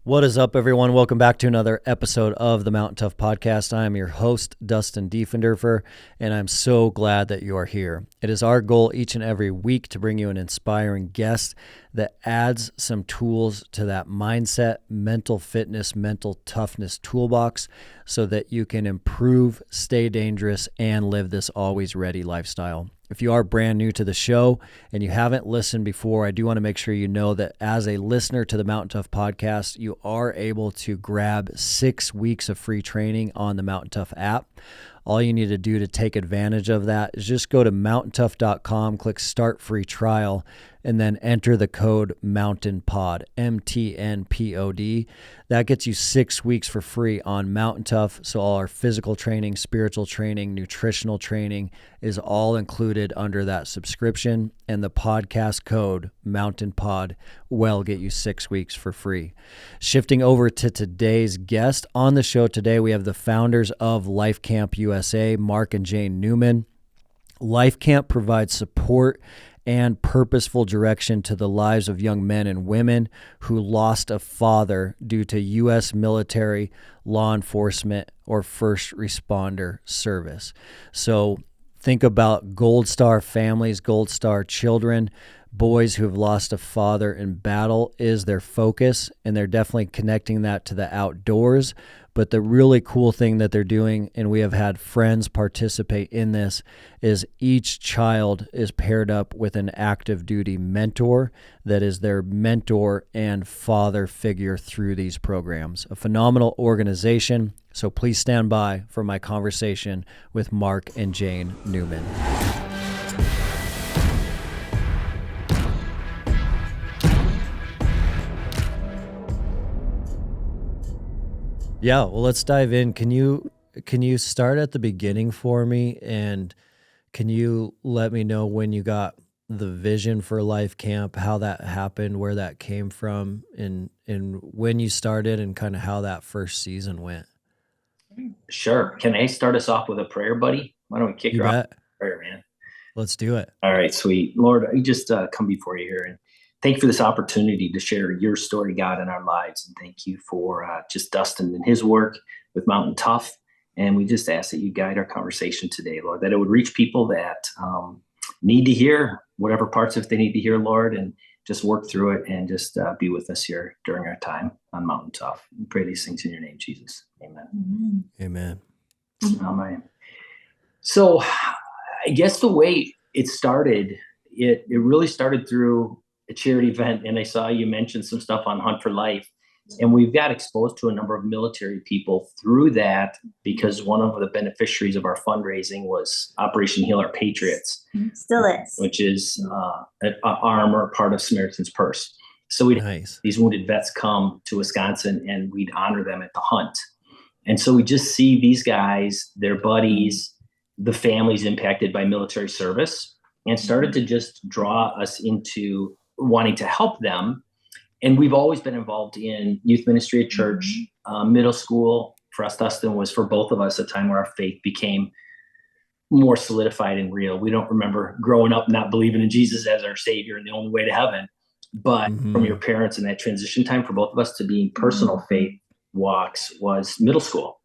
What is up, everyone? Welcome back to another episode of the MTNTOUGH Podcast. I am your host, Dustin Diefenderfer, and I'm so glad that you are here. It is our goal each and every week to bring you an inspiring guest that adds some tools to that mindset, mental fitness, mental toughness toolbox so that you can improve, stay dangerous, and live this always ready lifestyle. If you are brand new to the show and you haven't listened before, I do want to make sure you know that as a listener to the MTNTOUGH Podcast, you are able to grab 6 weeks of free training on the MTNTOUGH app. All you need to do to take advantage of that is just go to MTNTOUGH.com, click Start Free Trial, and then enter the code MTNPOD, MTNPOD. That gets you 6 weeks for free on MTNTOUGH. So all our physical training, spiritual training, nutritional training is all included under that subscription. And the podcast code MTNPOD will get you 6 weeks for free. Shifting over to today's guest on the show today, we have the founders of Life Camp USA, Mark and Jane Neumann. Life Camp provides support and purposeful direction to the lives of young men and women who lost a father due to U.S. military, law enforcement, or first responder service. So think about Gold Star families, Gold Star children, boys who have lost a father in battle is their focus, and they're definitely connecting that to the outdoors. But the really cool thing that they're doing, and we have had friends participate in this, is each child is paired up with an active duty mentor that is their mentor and father figure through these programs. A phenomenal organization. So please stand by for my conversation with Mark and Jane Neumann. Yeah, well, let's dive in. Can you start at the beginning for me, and can you let me know when you got the vision for Life Camp, how that happened, where that came from, and when you started, and kind of how that first season went? Sure. Can I start us off with a prayer, buddy? Why don't we kick her off with a prayer, man? Let's do it. All right, sweet. Lord, I just come before you here and thank you for this opportunity to share your story, God, in our lives. And thank you for just Dustin and his work with MTNTOUGH. And we just ask that you guide our conversation today, Lord, that it would reach people that need to hear whatever parts if they need to hear, Lord, and just work through it and just be with us here during our time on MTNTOUGH. We pray these things in your name, Jesus. Amen. Amen. Amen. So I guess the way it started, it really started through a charity event. And I saw you mention some stuff on Hunt for Life. And we've got exposed to a number of military people through that because one of the beneficiaries of our fundraising was Operation Heal Our Patriots. Still is. Which is an arm or part of Samaritan's Purse. So we'd have these wounded vets come to Wisconsin and we'd honor them at the hunt. And so we just see these guys, their buddies, the families impacted by military service, and started to just draw us into wanting to help them. And we've always been involved in youth ministry at church, middle school. For us, Dustin, was for both of us a time where our faith became more solidified and real. We don't remember growing up not believing in Jesus as our Savior and the only way to heaven. But from your parents in that transition time for both of us to being personal faith walks was middle school.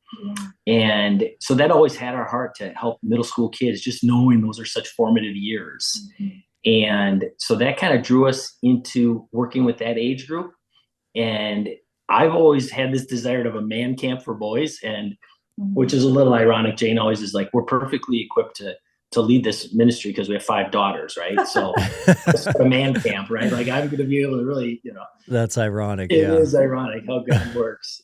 And so that always had our heart to help middle school kids, just knowing those are such formative years. And so that kind of drew us into working with that age group. And I've always had this desire of a man camp for boys, and which is a little ironic. Jane always is like, we're perfectly equipped to lead this ministry because we have 5 daughters, right? So it's a man camp, right? Like I'm going to be able to really, That's ironic. It is ironic how God works.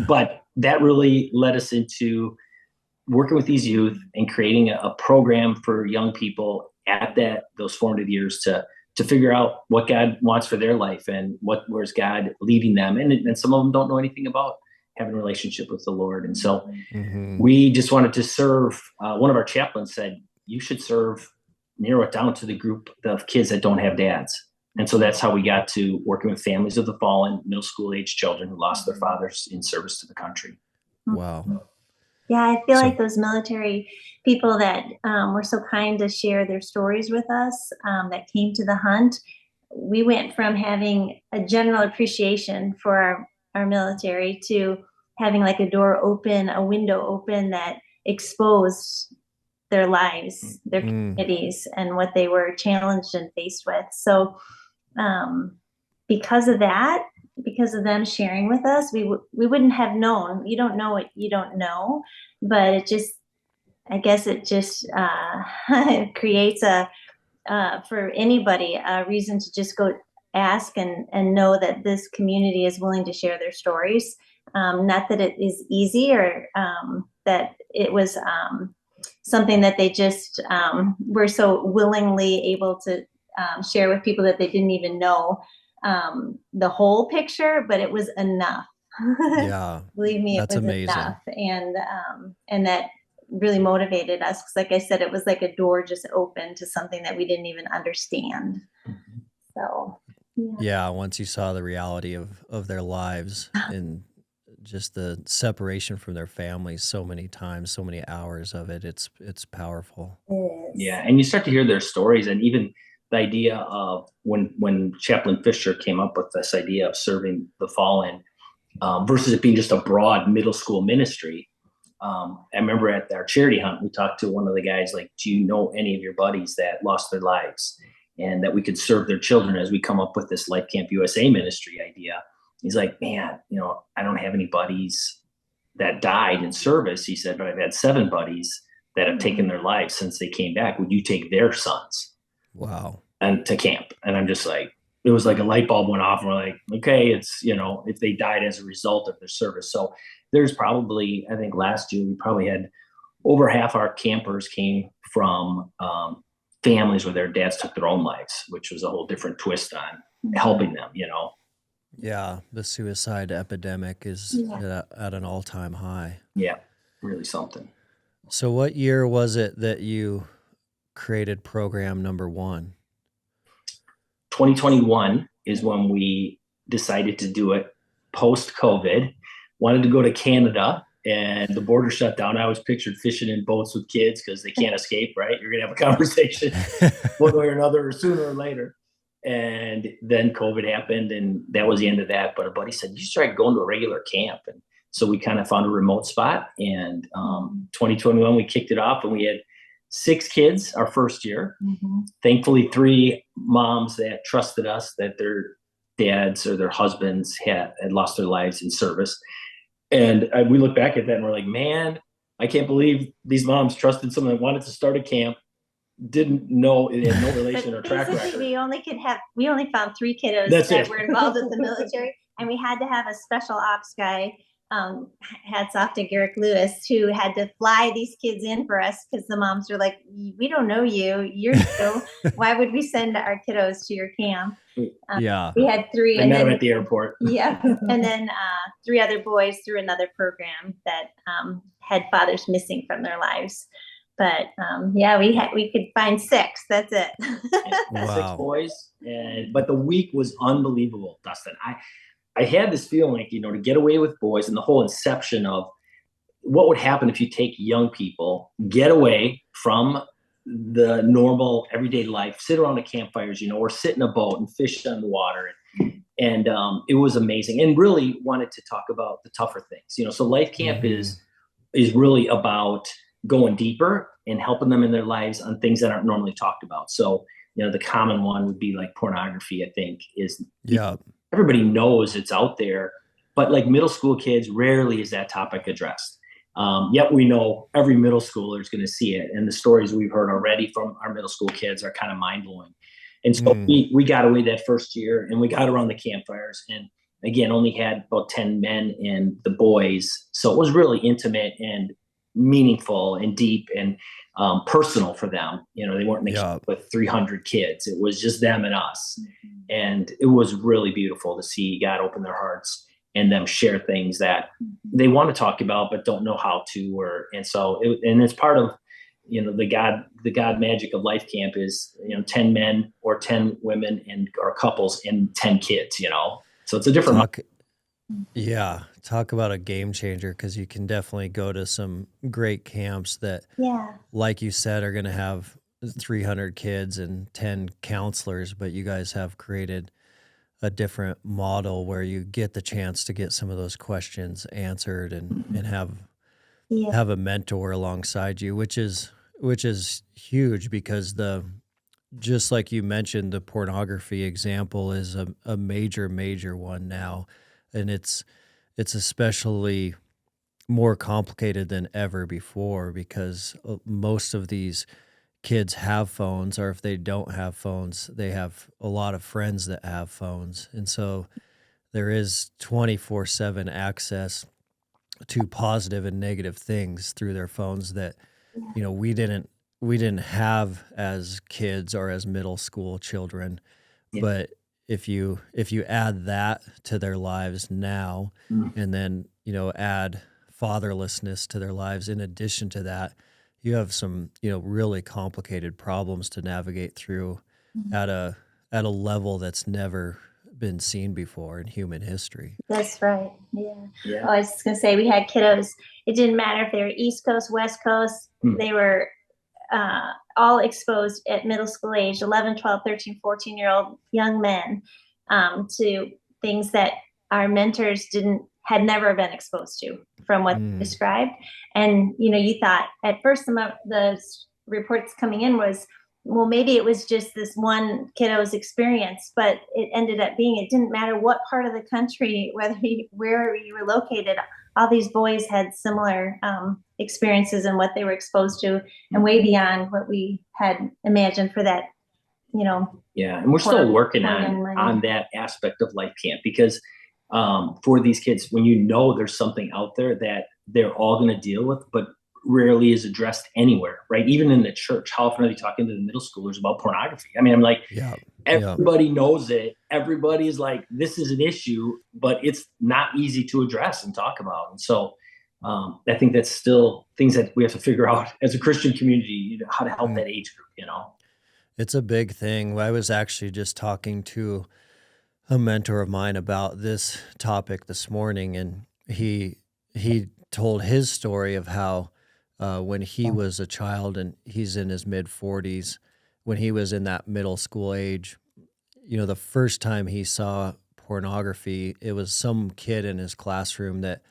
But that really led us into working with these youth and creating a program for young people at those formative years to figure out what God wants for their life and where's God leading them. And some of them don't know anything about having a relationship with the Lord. And so we just wanted to serve. One of our chaplains said, you should narrow it down to the group of kids that don't have dads. And so that's how we got to working with families of the fallen, middle school age children who lost their fathers in service to the country. Wow. Yeah, I feel like those military people that were so kind to share their stories with us that came to the hunt we went from having a general appreciation for our military to having like a door open, a window open that exposed their lives, their communities, and what they were challenged and faced with. So because of that, because of them sharing with us, we wouldn't have known. You don't know what you don't know, but I guess it just creates for anybody a reason to just go ask and know that this community is willing to share their stories. Not that it is easy or that it was something that they just were so willingly able to share with people that they didn't even know the whole picture, but it was enough. Yeah. Believe me, that's it was amazing. enough. And that really motivated us, because like I said, it was like a door just open to something that we didn't even understand. So yeah, once you saw the reality of their lives and just the separation from their families so many times, so many hours of it, it's powerful. Yeah, and you start to hear their stories, and even the idea of when Chaplain Fisher came up with this idea of serving the fallen versus it being just a broad middle school ministry. I remember at our charity hunt, we talked to one of the guys, like, do you know any of your buddies that lost their lives and that we could serve their children as we come up with this Life Camp USA ministry idea? He's like, man, I don't have any buddies that died in service. He said, but I've had 7 buddies that have taken their lives since they came back. Would you take their sons? Wow. And to camp? And I'm just like, it was like a light bulb went off, and we're like, okay, it's, if they died as a result of their service. So there's probably, I think last year we probably had over half our campers came from families where their dads took their own lives, which was a whole different twist on helping them, Yeah, the suicide epidemic is at an all-time high. Yeah, really something. So what year was it that you created program number 1? 2021 is when we decided to do it post-COVID. Wanted to go to Canada, and the border shut down. I was pictured fishing in boats with kids because they can't escape, right? You're going to have a conversation one way or another, sooner or later. And then COVID happened, and that was the end of that. But a buddy said, you should try going to a regular camp. And so we kind of found a remote spot. And 2021, we kicked it off, and we had 6 kids our first year. Thankfully, 3 moms that trusted us, that their dads or their husbands had lost their lives in service. And we look back at that and we're like, man, I can't believe these moms trusted someone that wanted to start a camp, didn't know, it had no relation or track record. We only found 3 kiddos that were involved with the military, and we had to have a special ops guy. Hats off to Garrick Lewis, who had to fly these kids in for us because the moms were like, we don't know you. You're new. Why would we send our kiddos to your camp? Yeah. We had 3. I met them at the airport. Yeah. And then 3 other boys through another program that had fathers missing from their lives. But we could find 6. That's it. Wow. 6 boys. But the week was unbelievable, Dustin. I had this feeling like, to get away with boys, and the whole inception of what would happen if you take young people, get away from the normal everyday life, sit around the campfires, or sit in a boat and fish on the water. And it was amazing, and really wanted to talk about the tougher things, so Life Camp is really about going deeper and helping them in their lives on things that aren't normally talked about. So, the common one would be like pornography, I think, is everybody knows it's out there, but like middle school kids, rarely is that topic addressed. Yet we know every middle schooler is going to see it. And the stories we've heard already from our middle school kids are kind of mind blowing. And so we got away that first year, and we got around the campfires, and again, only had about 10 men and the boys. So it was really intimate and meaningful and deep and personal for them. They weren't mixed with 300 kids. It was just them and us. And it was really beautiful to see God open their hearts and them share things that they want to talk about but don't know how to. And it's part of the God magic of Life Camp is 10 men or 10 women or couples and 10 kids. So it's a different. Talk about a game changer, because you can definitely go to some great camps that, like you said, are going to have 300 kids and 10 counselors, but you guys have created a different model where you get the chance to get some of those questions answered and have a mentor alongside you, which is huge, because just like you mentioned, the pornography example is a major one now, and it's especially more complicated than ever before, because most of these kids have phones, or if they don't have phones, they have a lot of friends that have phones. And so there is 24/7 access to positive and negative things through their phones that, we didn't have as kids or as middle school children. Yeah. But if you add that to their lives now, and then, add fatherlessness to their lives in addition to that, you have some, really complicated problems to navigate through at a level that's never been seen before in human history. That's right. Yeah. I was just going to say, we had kiddos. It didn't matter if they were East Coast, West Coast. They were all exposed at middle school age, 11, 12, 13, 14-year-old young men, to things that our mentors had never been exposed to from what they described. And, you thought at first the reports coming in was, well, maybe it was just this one kiddo's experience, but it ended up being, it didn't matter what part of the country, where you were located, all these boys had similar experiences and what they were exposed to, and way beyond what we had imagined for that, Yeah, and we're still working on that aspect of life camp, because for these kids, when there's something out there that they're all going to deal with, but rarely is addressed anywhere, right? Even in the church, how often are they talking to the middle schoolers about pornography? I mean, I'm like, everybody knows it. Everybody's like, this is an issue, but it's not easy to address and talk about. And so I think that's still things that we have to figure out as a Christian community, how to help that age group, It's a big thing. I was actually just talking to a mentor of mine about this topic this morning, and he told his story of how when he was a child, and he's in his mid-40s, when he was in that middle school age, the first time he saw pornography, it was some kid in his classroom that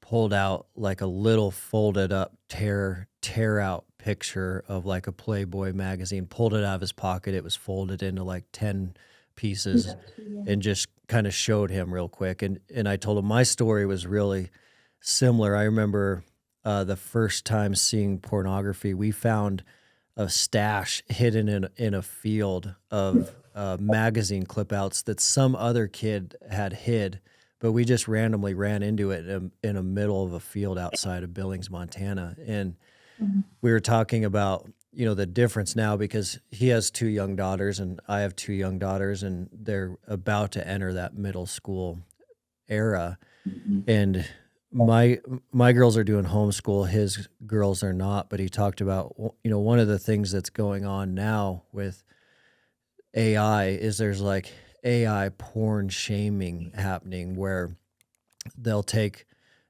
pulled out like a little folded up tear out picture of like a Playboy magazine, pulled it out of his pocket. It was folded into like 10 pieces and just kind of showed him real quick. And I told him my story was really similar. I remember the first time seeing pornography, we found a stash hidden in a field of magazine clip outs that some other kid had hid, but we just randomly ran into it in the middle of a field outside of Billings, Montana. And we were talking about, the difference now, because he has 2 young daughters and I have 2 young daughters, and they're about to enter that middle school era. And my girls are doing homeschool, his girls are not, but he talked about, one of the things that's going on now with AI is there's like AI porn shaming happening, where they'll take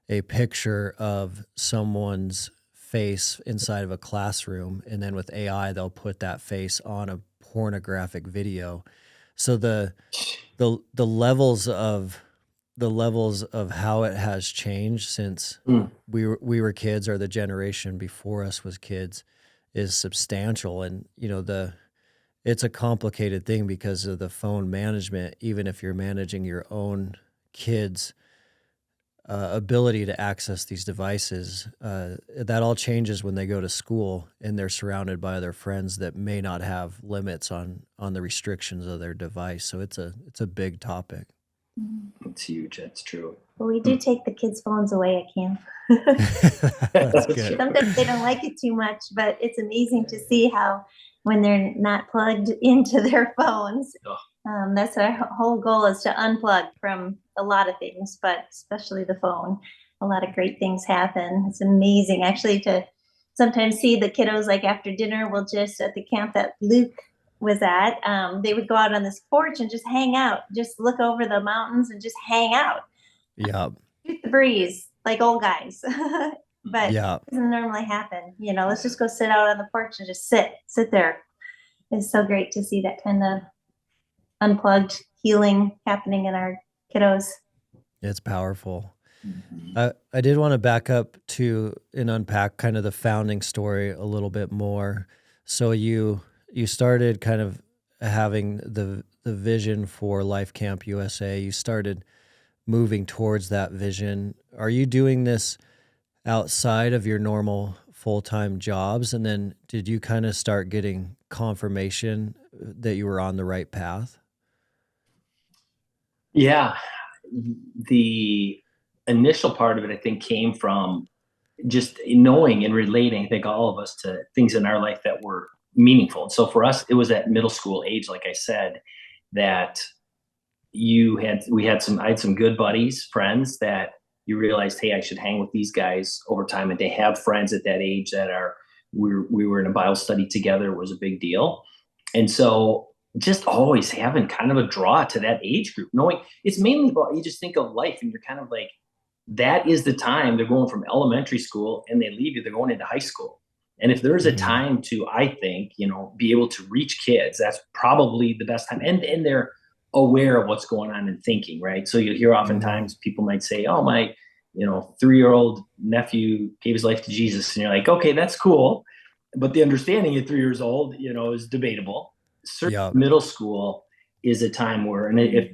a picture of someone's face inside of a classroom, and then with AI they'll put that face on a pornographic video. So the levels of how it has changed since we were kids, or the generation before us was kids, is substantial. And it's a complicated thing because of the phone management. Even if you're managing your own kids' ability to access these devices, that all changes when they go to school and they're surrounded by their friends that may not have limits on the restrictions of their device. So it's a big topic. It's huge. That's true. Well, we do take the kids' phones away at camp. That's good. Sometimes they don't like it too much, but it's amazing to see how when they're not plugged into their phones, that's our whole goal, is to unplug from a lot of things, but especially the phone. A lot of great things happen. It's amazing actually to sometimes see the kiddos, like after dinner, we'll just, at the camp that Luke was at, they would go out on this porch and just hang out, just look over the mountains and just hang out. Yeah. Shoot the breeze like old guys. but it doesn't normally happen. Let's just go sit out on the porch and just sit there. It's so great to see that kind of unplugged healing happening in our kiddos. It's powerful. I did want to back up to and unpack kind of the founding story a little bit more. So you started kind of having the vision for Life Camp USA. You started moving towards that vision. Are you doing this outside of your normal full-time jobs? And then did you kind of start getting confirmation that you were on the right path? Yeah. The initial part of it, I think, came from just knowing and relating, I think, all of us to things in our life that were meaningful. And so for us, it was at middle school age, like I said, that I had some good buddies, friends that you realized, hey, I should hang with these guys over time. And they have friends at that age that we were in a Bible study together was a big deal. And so just always having kind of a draw to that age group, knowing it's mainly about, you just think of life and you're kind of like, that is the time they're going from elementary school and they leave you, they're going into high school. And if there's a time to, I think, be able to reach kids, that's probably the best time. And they're aware of what's going on and thinking, right? So you hear oftentimes people might say, oh, my, 3-year-old nephew gave his life to Jesus. And you're like, okay, that's cool. But the understanding at 3 years old, is debatable. Middle school is a time where, and if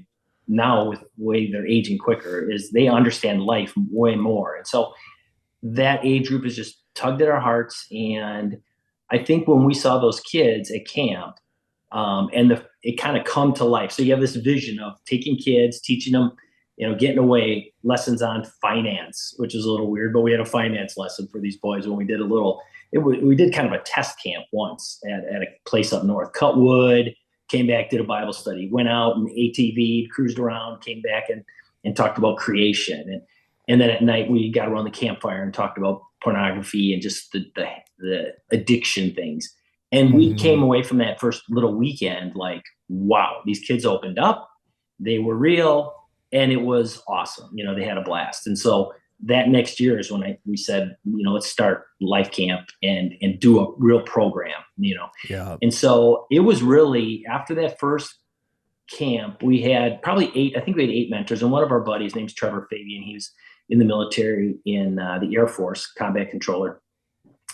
now with the way they're aging quicker, is they understand life way more. And so that age group is just tugged at our hearts. And I think when we saw those kids at camp, it kind of come to life. So you have this vision of taking kids, teaching them, getting away, lessons on finance, which is a little weird, but we had a finance lesson for these boys when we did we did kind of a test camp once at a place up north, cut wood, came back, did a Bible study, went out and ATV'd, cruised around, came back and talked about creation. And then at night we got around the campfire and talked about pornography and just the addiction things. And we came away from that first little weekend like, wow, these kids opened up, they were real, and it was awesome. They had a blast. And so that next year is when we said, let's start Life Camp and do a real program, Yeah. And so it was really after that first camp, we had probably 8 mentors. And one of our buddies, name's Trevor Fabian, he was in the military in the Air Force, combat controller.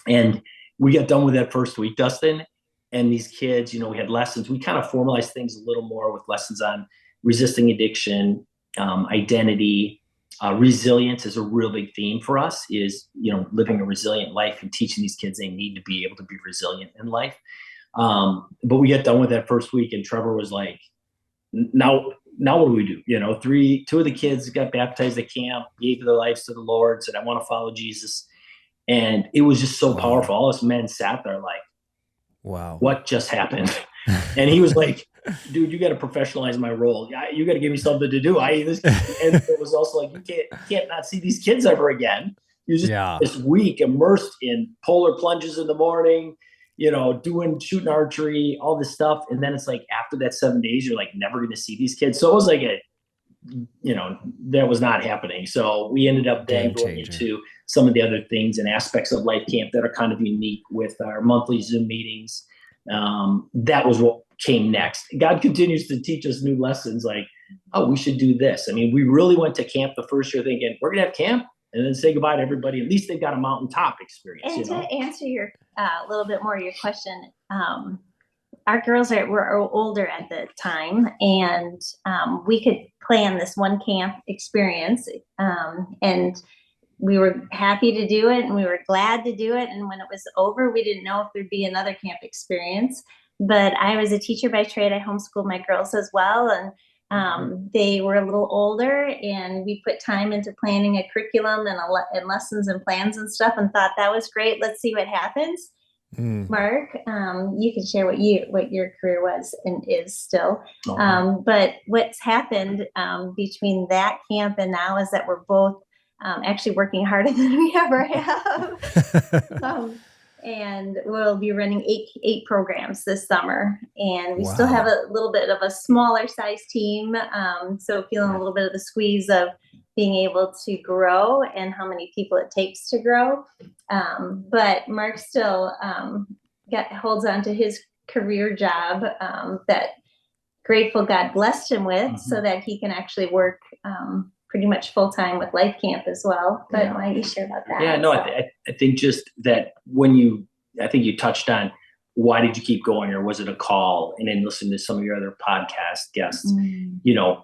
And we got done with that first week, Dustin, and these kids, we had lessons. We kind of formalized things a little more with lessons on resisting addiction, identity. Resilience is a real big theme for us, is, living a resilient life and teaching these kids they need to be able to be resilient in life. But we got done with that first week and Trevor was like, now what do we do? 2 of the kids got baptized at camp, gave their lives to the Lord, said, I want to follow Jesus. And it was just so powerful. All us men sat there like, wow, what just happened? And he was like, dude, you got to professionalize my role. You got to give me something to do. And it was also like, you can't not see these kids ever again. You're just this week immersed in polar plunges in the morning, shooting archery, all this stuff. And then it's like, after that 7 days, you're like never going to see these kids. So it was like that was not happening. So we ended up then going into some of the other things and aspects of Life Camp that are kind of unique with our monthly Zoom meetings. That was what came next. God continues to teach us new lessons like, oh, we should do this. I mean, we really went to camp the first year thinking we're going to have camp and then say goodbye to everybody. At least they've got a mountaintop experience. And to answer your a little bit more your question, our girls were older at the time, and we could plan this one camp experience, and we were happy to do it and we were glad to do it. And when it was over, we didn't know if there'd be another camp experience. But I was a teacher by trade. I homeschooled my girls as well. And they were a little older, and we put time into planning a curriculum and lessons and plans and stuff, and thought that was great. Let's see what happens. Mark, you can share what your career was and is still. But what's happened between that camp and now is that we're both actually working harder than we ever have. And we'll be running eight programs this summer, and we still have a little bit of a smaller size team. So feeling a little bit of the squeeze of being able to grow and how many people it takes to grow. But Mark still holds on to his career job that grateful God blessed him with, so that he can actually work pretty much full time with Life Camp as well. But why don't you share about that? Yeah, no, I think just that I think you touched on, why did you keep going, or was it a call? And then listen to some of your other podcast guests,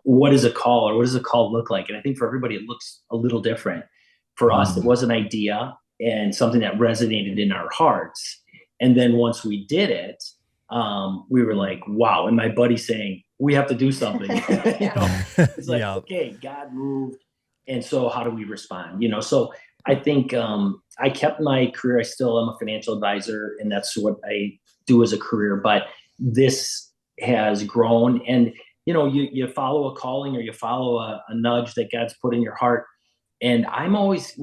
what is a call, or what does a call look like? And I think for everybody, it looks a little different. For us, it was an idea and something that resonated in our hearts. And then once we did it, we were like, wow. And my buddy saying, we have to do something. It's like, okay, God moved. And so how do we respond? So I think I kept my career. I still am a financial advisor, and that's what I do as a career. But this has grown, and you follow a calling, or you follow a nudge that God's put in your heart. And I'm always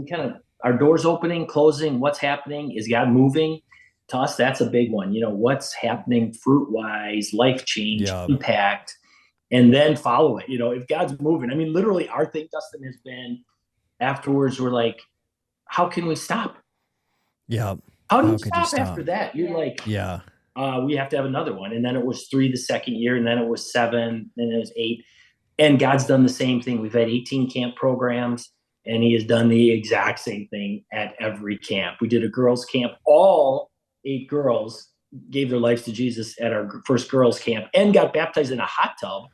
our doors opening, closing. What's happening? Is God moving? To us, that's a big one. What's happening fruit wise, life change, impact, and then follow it. If God's moving, I mean, literally our thing, Dustin, has been afterwards, we're like, how can we stop? Yeah. How do you stop after that? You're like, we have to have another one. And then it was 3 the second year, and then it was 7, and it was 8. And God's done the same thing. We've had 18 camp programs, and he has done the exact same thing at every camp. We did a girls' camp. All 8 girls gave their lives to Jesus at our first girls' camp and got baptized in a hot tub.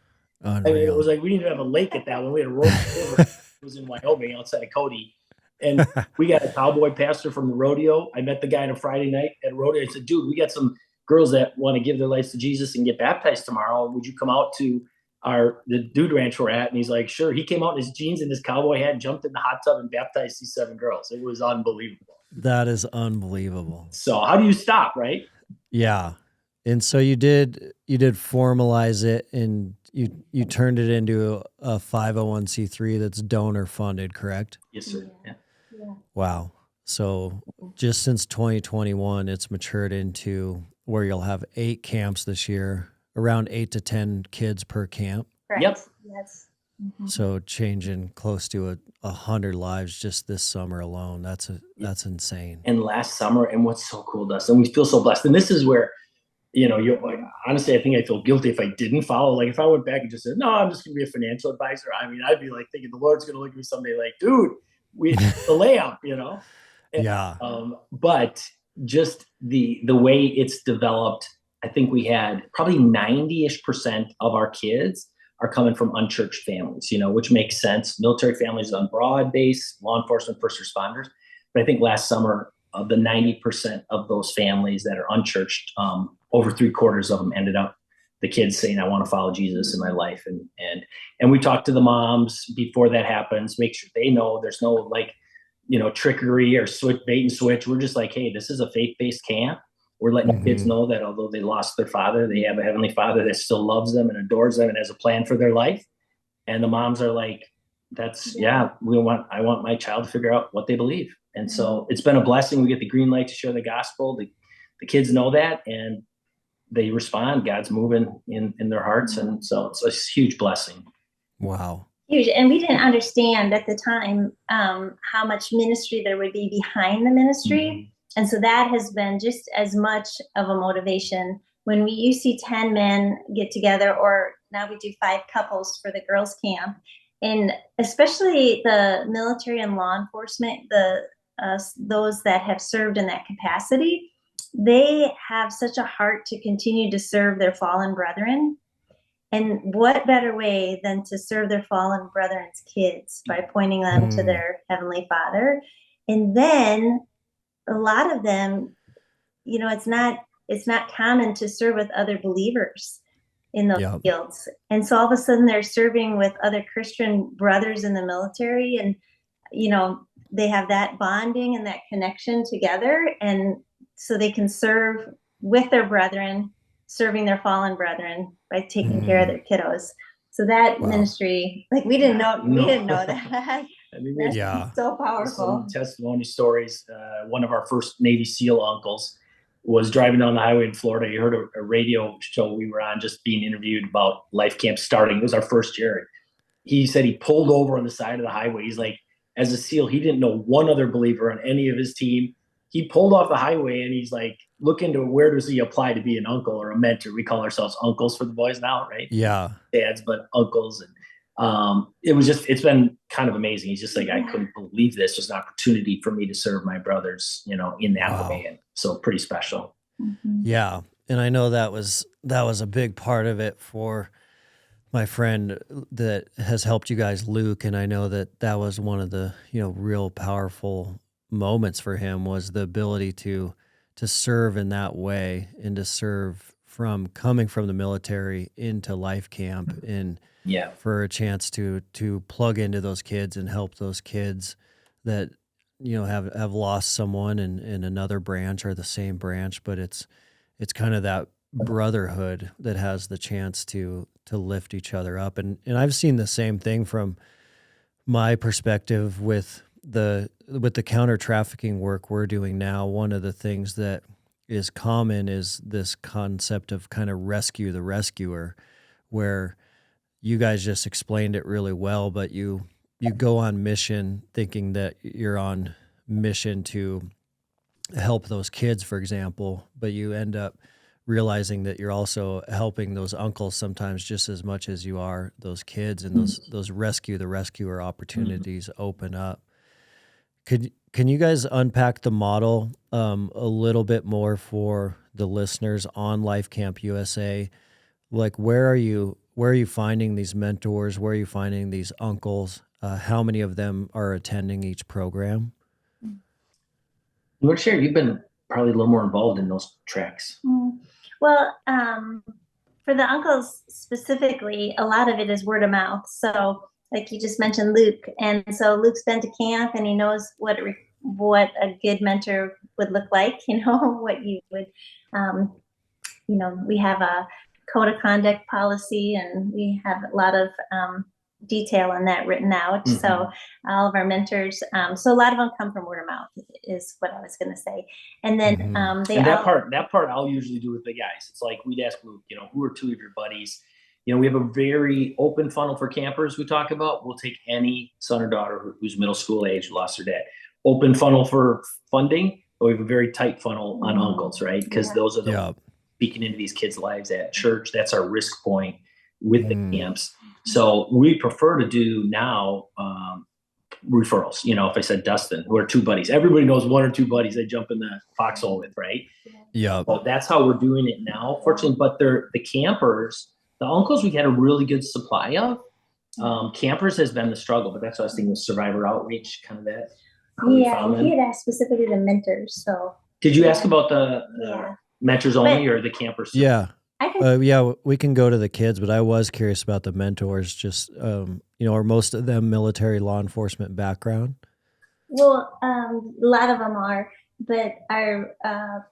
Unreal. I mean, it was like, we didn't even have a lake at that one. We had a road river. It was in Wyoming, outside of Cody. And we got a cowboy pastor from the rodeo. I met the guy on a Friday night at rodeo. I said, dude, we got some girls that want to give their lives to Jesus and get baptized tomorrow. Would you come out to the dude ranch we're at? And he's like, sure. He came out in his jeans and his cowboy hat, jumped in the hot tub, and baptized these 7 girls. It was unbelievable. That is unbelievable. So how do you stop, right? Yeah. And so you did formalize it, and you turned it into a 501c3 that's donor funded, correct? Yes, sir. Yeah. Wow. So just since 2021, it's matured into where you'll have 8 camps this year, around 8 to 10 kids per camp. Correct. Yep. Yes. So changing close to 100 lives just this summer alone. That's insane. And last summer, and what's so cool, Dustin, we feel so blessed. And this is where, honestly, I think I feel guilty if I didn't follow. Like if I went back and just said, no, I'm just going to be a financial advisor. I mean, I'd be like thinking the Lord's going to look at me someday like, dude, the layup, And, but just the way it's developed, I think we had probably 90-ish% of our kids are coming from unchurched families, which makes sense. Military families on broad base, law enforcement, first responders. But I think last summer, of the 90% of those families that are unchurched, over 3/4 of them ended up the kids saying, I want to follow Jesus in my life. And we talk to the moms before that happens, make sure they know there's no trickery or bait and switch. We're just like, hey, this is a faith-based camp. We're letting the kids know that although they lost their father, they have a heavenly Father that still loves them and adores them and has a plan for their life. And the moms are like, I want my child to figure out what they believe. And so it's been a blessing. We get the green light to share the gospel. The kids know that, and they respond. God's moving in their hearts. And so it's a huge blessing. Wow. Huge. And we didn't understand at the time how much ministry there would be behind the ministry. Mm-hmm. And so that has been just as much of a motivation. When you see 10 men get together, or now we do 5 couples for the girls' camp, and especially the military and law enforcement, those that have served in that capacity, they have such a heart to continue to serve their fallen brethren. And what better way than to serve their fallen brethren's kids by pointing them to their heavenly Father? And then a lot of them, it's not common to serve with other believers in those fields. And so all of a sudden they're serving with other Christian brothers in the military, and, they have that bonding and that connection together. And so they can serve with their brethren, serving their fallen brethren by taking care of their kiddos. So that ministry, we didn't know that. I mean, so powerful. Some testimony stories. One of our first Navy SEAL uncles was driving down the highway in Florida. He heard a radio show we were on, just being interviewed about Life Camp starting. It was our first year. he said he pulled over on the side of the highway. He's like, as a SEAL, he didn't know one other believer on any of his team. He pulled off the highway and he's like, looking to where does he apply to be an uncle or a mentor? We call ourselves uncles for the boys now, right? Yeah. Dads, but uncles. And it's been kind of amazing. He's just like, I couldn't believe this was an opportunity for me to serve my brothers, in that way. And so pretty special. Mm-hmm. Yeah. And I know that was a big part of it for my friend that has helped you guys, Luke. And I know that was one of the, real powerful moments for him, was the ability to serve in that way, and to serve from coming from the military into life camp, and for a chance to plug into those kids and help those kids that, have lost someone in another branch or the same branch, but it's kind of that brotherhood that has the chance to lift each other up. And I've seen the same thing from my perspective with the counter trafficking work we're doing now. One of the things that is common is this concept of kind of rescue the rescuer, where you guys just explained it really well, but you go on mission thinking that you're on mission to help those kids, for example, but you end up realizing that you're also helping those uncles sometimes just as much as you are those kids, and those rescue the rescuer opportunities open up. Can you guys unpack the model a little bit more for the listeners on Life Camp USA? Like, where are you finding these mentors? Where are you finding these uncles? How many of them are attending each program? You've been probably a little more involved in those tracks. Well, for the uncles specifically, a lot of it is word of mouth. So like you just mentioned, Luke. And so Luke's been to camp and he knows what a good mentor would look like, what you would, we have a code of conduct policy, and we have a lot of detail on that written out. Mm-hmm. So all of our mentors, so a lot of them come from word of mouth is what I was going to say. And then that part I'll usually do with the guys. It's like, we'd ask Luke, who are two of your buddies? We have a very open funnel for campers we talk about. We'll take any son or daughter who's middle school age, who lost their dad. Open funnel for funding, but we have a very tight funnel on uncles, right? Because those are the speaking into these kids' lives at church. That's our risk point with the camps. So we prefer to do now referrals. If I said Dustin, who are two buddies, everybody knows one or two buddies they jump in the foxhole with, right? Yeah. So that's how we're doing it now, fortunately. But the campers, the uncles, we had a really good supply of. Campers has been the struggle, but that's what I was thinking with survivor outreach, kind of that. He had asked specifically the mentors. So did you ask about the mentors only, or the campers? Yeah. We can go to the kids, but I was curious about the mentors. Just, are most of them military law enforcement background? Well, a lot of them are, but our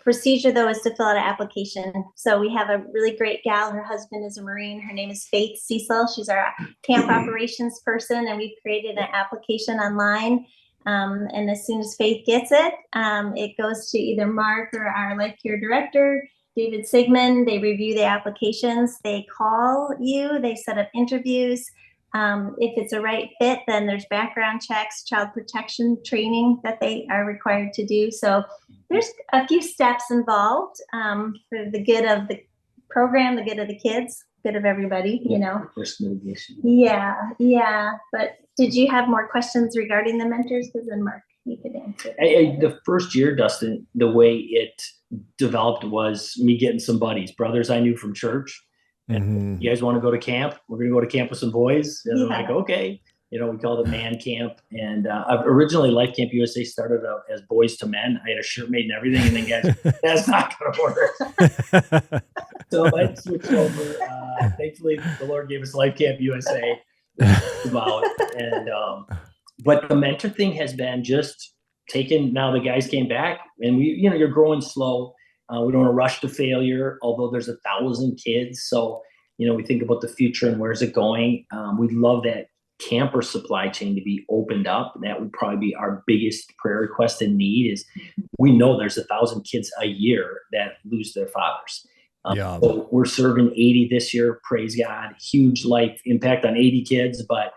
procedure, though, is to fill out an application. So we have a really great gal. Her husband is a Marine. Her name is Faith Cecil. She's our camp operations person, and we've created an application online. And as soon as Faith gets it, it goes to either Mark or our life care director, David Sigmund. They review the applications. They call you. They set up interviews. If it's a right fit, then there's background checks, child protection training that they are required to do. So there's a few steps involved for the good of the program, the good of the kids, good of everybody, Risk mitigation. Yeah. But did you have more questions regarding the mentors? Because then Mark, you could answer. The first year, Dustin, the way it developed was me getting some buddies, brothers I knew from church. And you guys want to go to camp? We're going to go to camp with some boys. And they're like, okay. We called it man camp. And originally Life Camp USA started out as boys to men. I had a shirt made and everything. And then guys, that's not going to work. So I switched over. Thankfully, the Lord gave us Life Camp USA. But the mentor thing has been just taken. Now the guys came back, and you're growing slow. We don't want to rush to failure, although there's 1,000 kids. So, we think about the future and where's it going. We'd love that camper supply chain to be opened up. That would probably be our biggest prayer request and need. Is we know there's 1,000 kids a year that lose their fathers. So we're serving 80 this year. Praise God. Huge life impact on 80 kids, but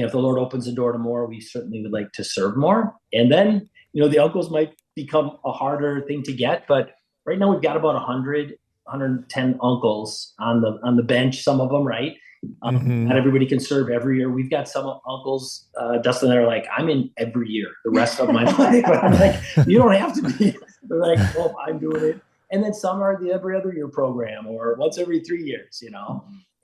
if the Lord opens the door to more, we certainly would like to serve more. And then, the uncles might become a harder thing to get, but right now we've got about 110 uncles on the bench, some of them, right? Not everybody can serve every year. We've got some uncles, Dustin, that are like, I'm in every year, the rest of my life. I'm like, you don't have to be. They're like, well, I'm doing it. And then some are the every other year program or once every 3 years,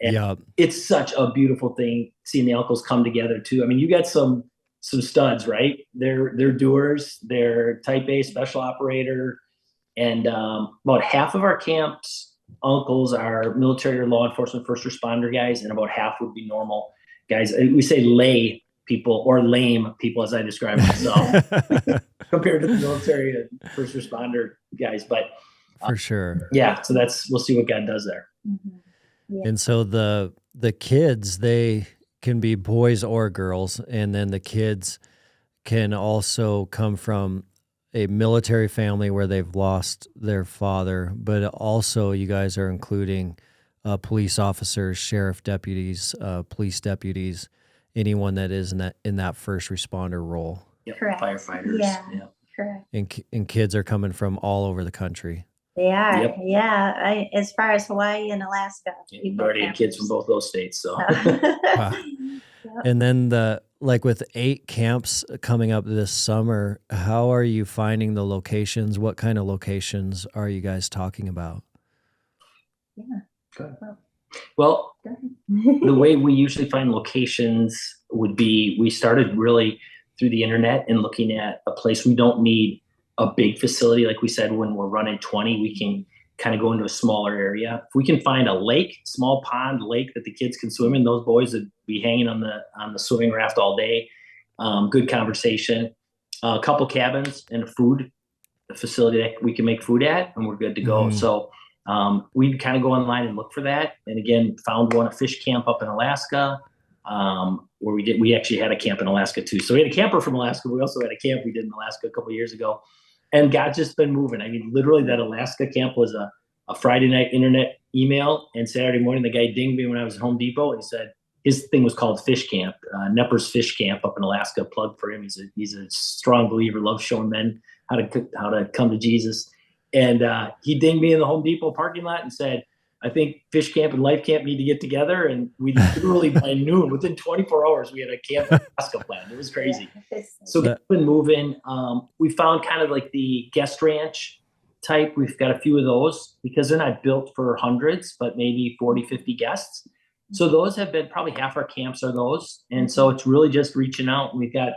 And it's such a beautiful thing seeing the uncles come together too. I mean, you got some studs, right? They're doers, they're type A special operator. And about half of our camps uncles are military or law enforcement first responder guys, and about half would be normal guys. We say lay people or lame people, as I describe myself, compared to the military and first responder guys. But for sure, so we'll see what God does there. And so the kids, they can be boys or girls, and then the kids can also come from a military family where they've lost their father, but also you guys are including police officers, sheriff deputies, police deputies, anyone that is in that first responder role. Yep. Correct. Firefighters. Yeah. Correct. And kids are coming from all over the country. They are. Yep. Yeah. As far as Hawaii and Alaska. We've already had kids from both those states. So. Wow. And then with 8 camps coming up this summer, how are you finding the locations? What kind of locations are you guys talking about? Yeah. Good. Well, the way we usually find locations would be, we started really through the internet and looking at a place. We don't need a big facility. Like we said, when we're running 20, we can kind of go into a smaller area. If we can find a lake, small pond lake that the kids can swim in, those boys would be hanging on the swimming raft all day. Good conversation, a couple cabins and a facility that we can make food at, and we're good to go. So we'd kind of go online and look for that. And again, found a fish camp up in Alaska, where we actually had a camp in Alaska too. So we had a camper from Alaska. We also had a camp we did in Alaska a couple of years ago. And God's just been moving. I mean, literally that Alaska camp was a Friday night internet email, and Saturday morning the guy dinged me when I was at Home Depot, and he said his thing was called Fish Camp, Nepper's Fish Camp up in Alaska. Plug for him. He's a strong believer, loves showing men how to come to Jesus. And he dinged me in the Home Depot parking lot and said, I think Fish Camp and Life Camp need to get together. And we literally by noon, within 24 hours, we had a camp in Alaska planned. It was crazy. So we've been moving. We found kind of like the guest ranch type. We've got a few of those because they're not built for hundreds, but maybe 40, 50 guests. So those have been probably half our camps are those. And so it's really just reaching out. We've got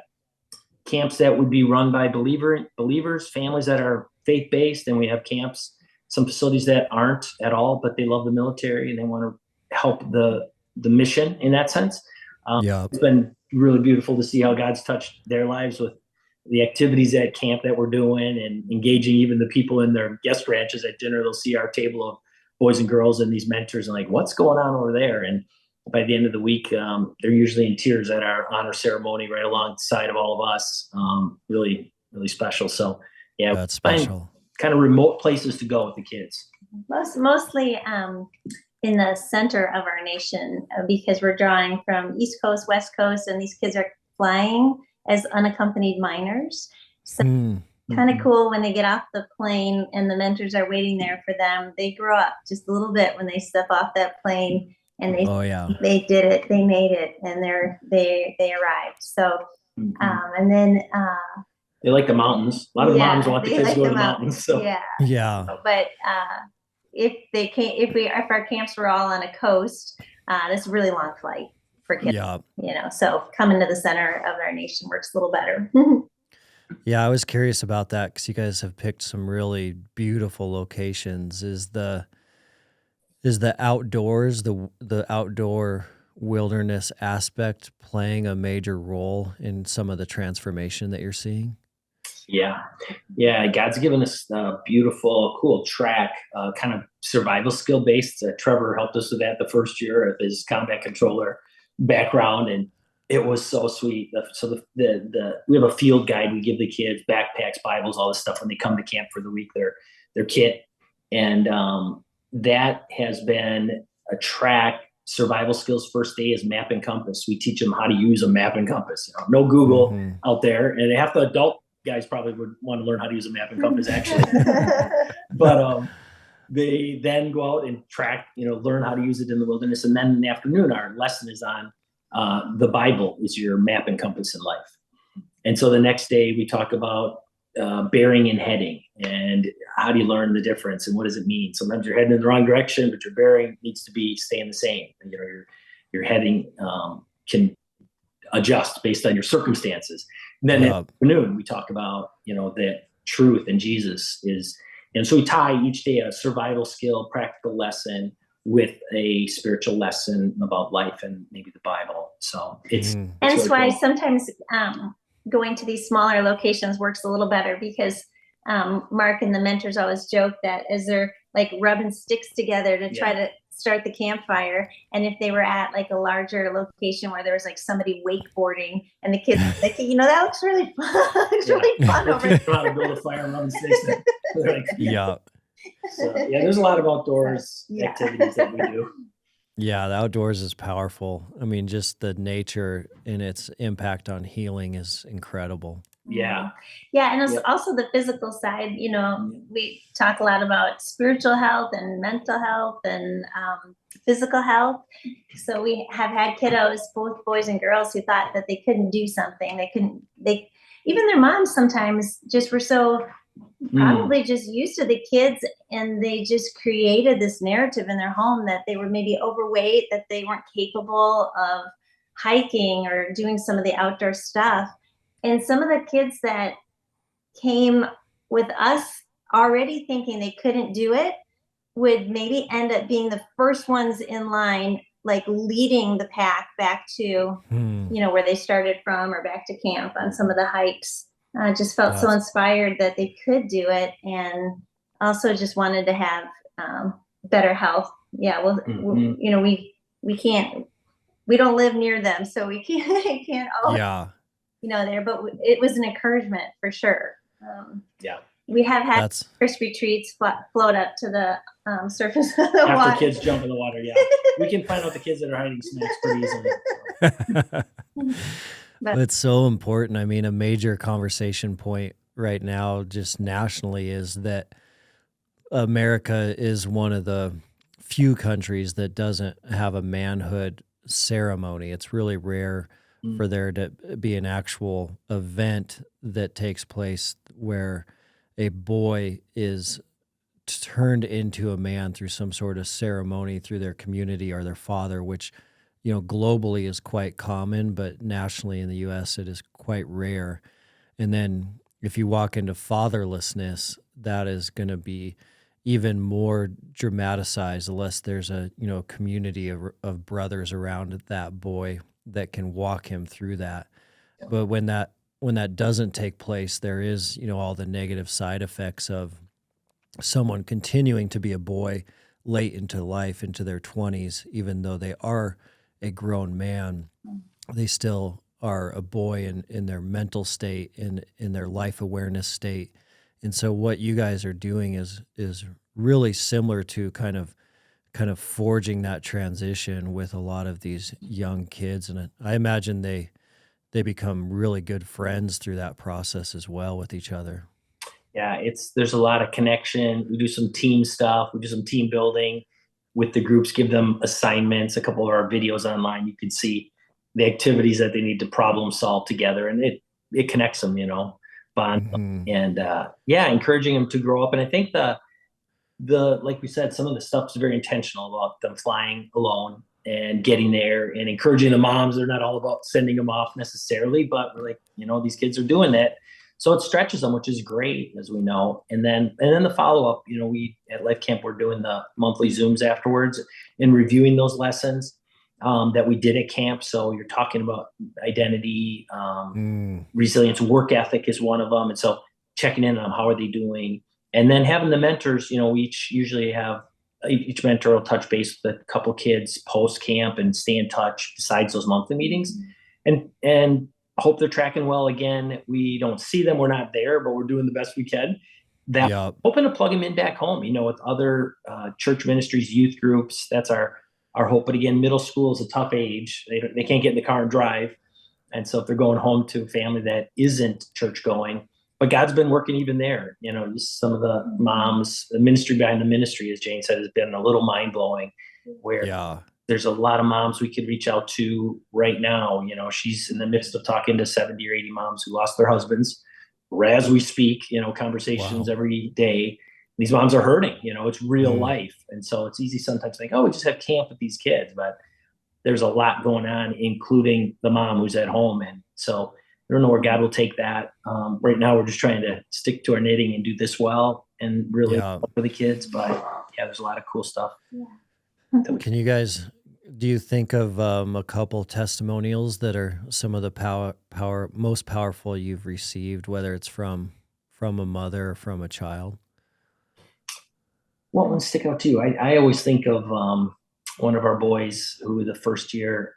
camps that would be run by believers, families that are faith-based, and we have camps, some facilities that aren't at all, but they love the military and they want to help the mission in that sense. It's been really beautiful to see how God's touched their lives with the activities at camp that we're doing and engaging even the people in their guest ranches at dinner. They'll see our table of boys and girls and these mentors and like, what's going on over there? And by the end of the week, they're usually in tears at our honor ceremony right alongside of all of us. Really, really special. So yeah, that's special. Kind of remote places to go with the kids. Mostly in the center of our nation, because we're drawing from East Coast, West Coast, and these kids are flying as unaccompanied minors. So kind of cool when they get off the plane and the mentors are waiting there for them. They grow up just a little bit when they step off that plane and they did it, they made it, and they arrived. So and then they like the mountains. A lot of moms want the kids to go to the mountains. So. Yeah. But if our camps were all on a coast, that's a really long flight for kids. Yeah. So coming to the center of our nation works a little better. Yeah, I was curious about that because you guys have picked some really beautiful locations. Is the outdoors, the outdoor wilderness aspect playing a major role in some of the transformation that you're seeing? Yeah. God's given us a beautiful, cool track, kind of survival skill based. Trevor helped us with that the first year of his combat controller background, and it was so sweet. So we have a field guide. We give the kids backpacks, Bibles, all this stuff when they come to camp for the week. Their kit, and that has been a track survival skills first day is map and compass. We teach them how to use a map and compass. No Google out there, and half the adult guys probably would want to learn how to use a map and compass actually. But they then go out and track, learn how to use it in the wilderness. And then in the afternoon, our lesson is on the Bible is your map and compass in life. And so the next day we talk about bearing and heading, and how do you learn the difference and what does it mean? Sometimes you're heading in the wrong direction, but your bearing needs to be staying the same. Your heading can adjust based on your circumstances. And then in the afternoon, we talk about, that truth and Jesus is, and so we tie each day a survival skill, practical lesson with a spiritual lesson about life and maybe the Bible. So it's that's really why cool. Sometimes going to these smaller locations works a little better, because Mark and the mentors always joke that as they're like rubbing sticks together to try to start the campfire, and if they were at like a larger location where there was like somebody wakeboarding and the kids like, that looks really fun. It's really fun over there. How to build a fire and rubbing sticks. So, there's a lot of outdoors activities that we do. Yeah, the outdoors is powerful. I mean, just the nature and its impact on healing is incredible. Yeah. Yeah. And it's also the physical side. We talk a lot about spiritual health and mental health and physical health. So we have had kiddos, both boys and girls, who thought that they couldn't do something. Even their moms sometimes just were so probably just used to the kids, and they just created this narrative in their home that they were maybe overweight, that they weren't capable of hiking or doing some of the outdoor stuff. And some of the kids that came with us already thinking they couldn't do it would maybe end up being the first ones in line, like leading the pack back to, where they started from, or back to camp on some of the hikes. Just felt so inspired that they could do it, and also just wanted to have better health. Yeah, well, we can't, we don't live near them, so we can't always, there. But it was an encouragement for sure. We have had first retreats float up to the surface of the water. After kids jump in the water, we can find out the kids that are hiding snacks pretty easily. It's so important. I mean, a major conversation point right now, just nationally, is that America is one of the few countries that doesn't have a manhood ceremony. It's really rare for there to be an actual event that takes place where a boy is turned into a man through some sort of ceremony through their community or their father, which globally is quite common, but nationally in the U.S. it is quite rare. And then if you walk into fatherlessness, that is going to be even more dramatized unless there's a community of brothers around that boy that can walk him through that. But when that doesn't take place, there is all the negative side effects of someone continuing to be a boy late into life, into their 20s, even though they are a grown man, they still are a boy in their mental state, in their life awareness state. And so what you guys are doing is really similar to kind of forging that transition with a lot of these young kids. And I imagine they become really good friends through that process as well with each other. Yeah, there's a lot of connection. We do some team stuff. We do some team building with the groups, give them assignments. A couple of our videos online, you can see the activities that they need to problem solve together, and it connects them, bond, and encouraging them to grow up. And I think the like we said, some of the stuff is very intentional about them flying alone and getting there and encouraging the moms. They're not all about sending them off necessarily, but we're like, these kids are doing that. So it stretches them, which is great, as we know. And then the follow-up, we at Life Camp, we're doing the monthly Zooms afterwards and reviewing those lessons that we did at camp. So you're talking about identity, resilience, work ethic is one of them. And so checking in on how are they doing, and then having the mentors, we each mentor will touch base with a couple kids post camp and stay in touch besides those monthly meetings, and hope they're tracking well. Again, we don't see them, we're not there, but we're doing the best we can. Hoping to plug them in back home, with other church ministries, youth groups. That's our our hope. But again, middle school is a tough age. They can't get in the car and drive. And so if they're going home to a family that isn't church going, but God's been working even there, some of the moms, the ministry behind the ministry, as Jane said, has been a little mind blowing, where there's a lot of moms we could reach out to right now. She's in the midst of talking to 70 or 80 moms who lost their husbands as we speak, conversations every day. These moms are hurting, it's real life. And so it's easy sometimes to think, we just have camp with these kids, but there's a lot going on, including the mom who's at home. And so I don't know where God will take that. Right now, we're just trying to stick to our knitting and do this well and really help for the kids. But there's a lot of cool stuff. Yeah. Can you guys, do you think of a couple testimonials that are some of the most powerful you've received, whether it's from a mother or from a child? What ones stick out to you? I always think of one of our boys who the first year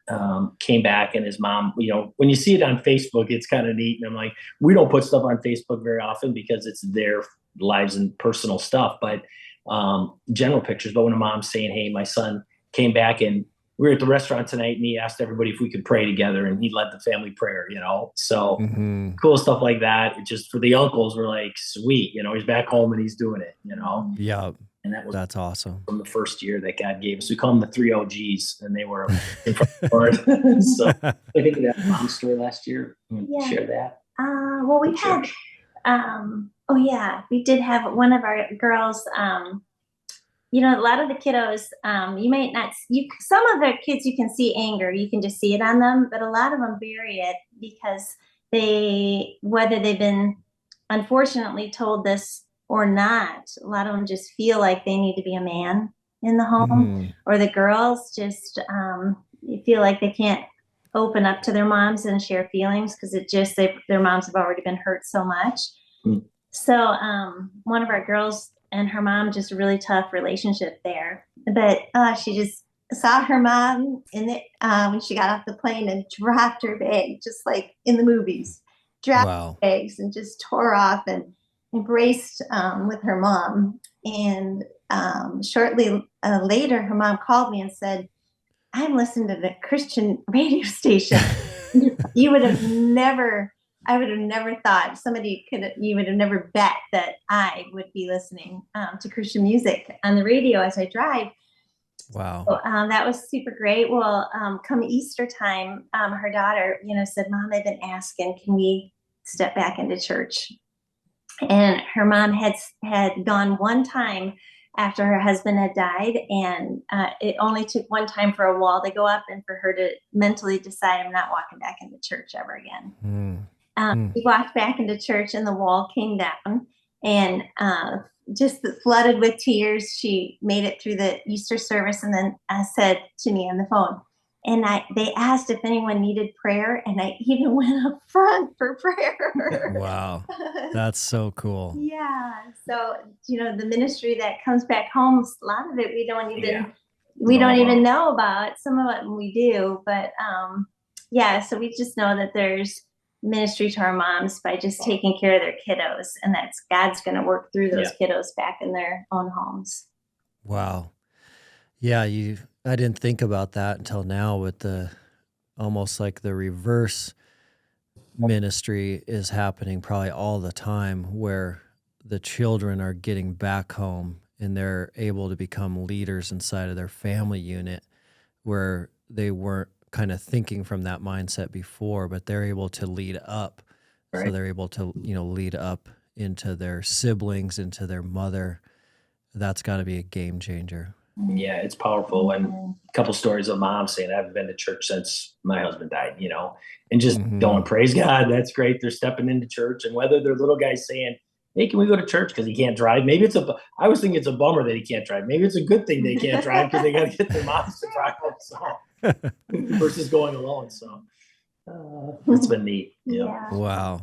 came back, and his mom, when you see it on Facebook, it's kind of neat. And I'm like, we don't put stuff on Facebook very often because it's their lives and personal stuff, but general pictures. But when a mom's saying, hey, my son came back and we were at the restaurant tonight and he asked everybody if we could pray together, and he led the family prayer, so cool stuff like that. It just, for the uncles, we're like, sweet, he's back home and he's doing it, Yeah. And that's awesome. From the first year that God gave us. We call them the 3 OGs, and they were in front of the Lord. So I think of that mom story last year. Share that. Well, we had, we did have one of our girls, a lot of the kiddos, you might not, some of the kids, you can see anger, you can just see it on them, but a lot of them bury it because whether they've been unfortunately told this or not, a lot of them just feel like they need to be a man in the home, or the girls just you feel like they can't open up to their moms and share feelings because their moms have already been hurt so much. So one of our girls and her mom, just a really tough relationship there, but she just saw her mom when she got off the plane and dropped her bag, just like in the movies, dropped her bags and just tore off and embraced with her mom. And shortly later, her mom called me and said, I'm listening to the Christian radio station. I would have never thought you would have never bet that I would be listening to Christian music on the radio as I drive. Wow. So, that was super great. Well, come Easter time, her daughter, said, Mom, I've been asking, can we step back into church? And her mom had gone one time after her husband had died, and it only took one time for a wall to go up and for her to mentally decide, I'm not walking back into church ever again. We walked back into church and the wall came down, and just flooded with tears. She made it through the Easter service, and then said to me on the phone, and they asked if anyone needed prayer, and I even went up front for prayer. Wow. That's so cool. Yeah. So, the ministry that comes back home, a lot of it we don't even know about. Some of it we do, but so we just know that there's ministry to our moms by just taking care of their kiddos, and that's God's going to work through those kiddos back in their own homes. Wow. Yeah, I didn't think about that until now, with almost like the reverse ministry is happening probably all the time, where the children are getting back home and they're able to become leaders inside of their family unit, where they weren't kind of thinking from that mindset before, but they're able to lead up. Right. So they're able to, lead up into their siblings, into their mother. That's got to be a game changer. Yeah, it's powerful. And a couple stories of moms saying, I haven't been to church since my husband died, and just going, praise God, that's great. They're stepping into church. And whether they're little guys saying, hey, can we go to church because he can't drive? Maybe I always think it's a bummer that he can't drive. Maybe it's a good thing they can't drive because they got to get their moms to drive them. So versus going alone. So it's been neat. Yeah. Wow.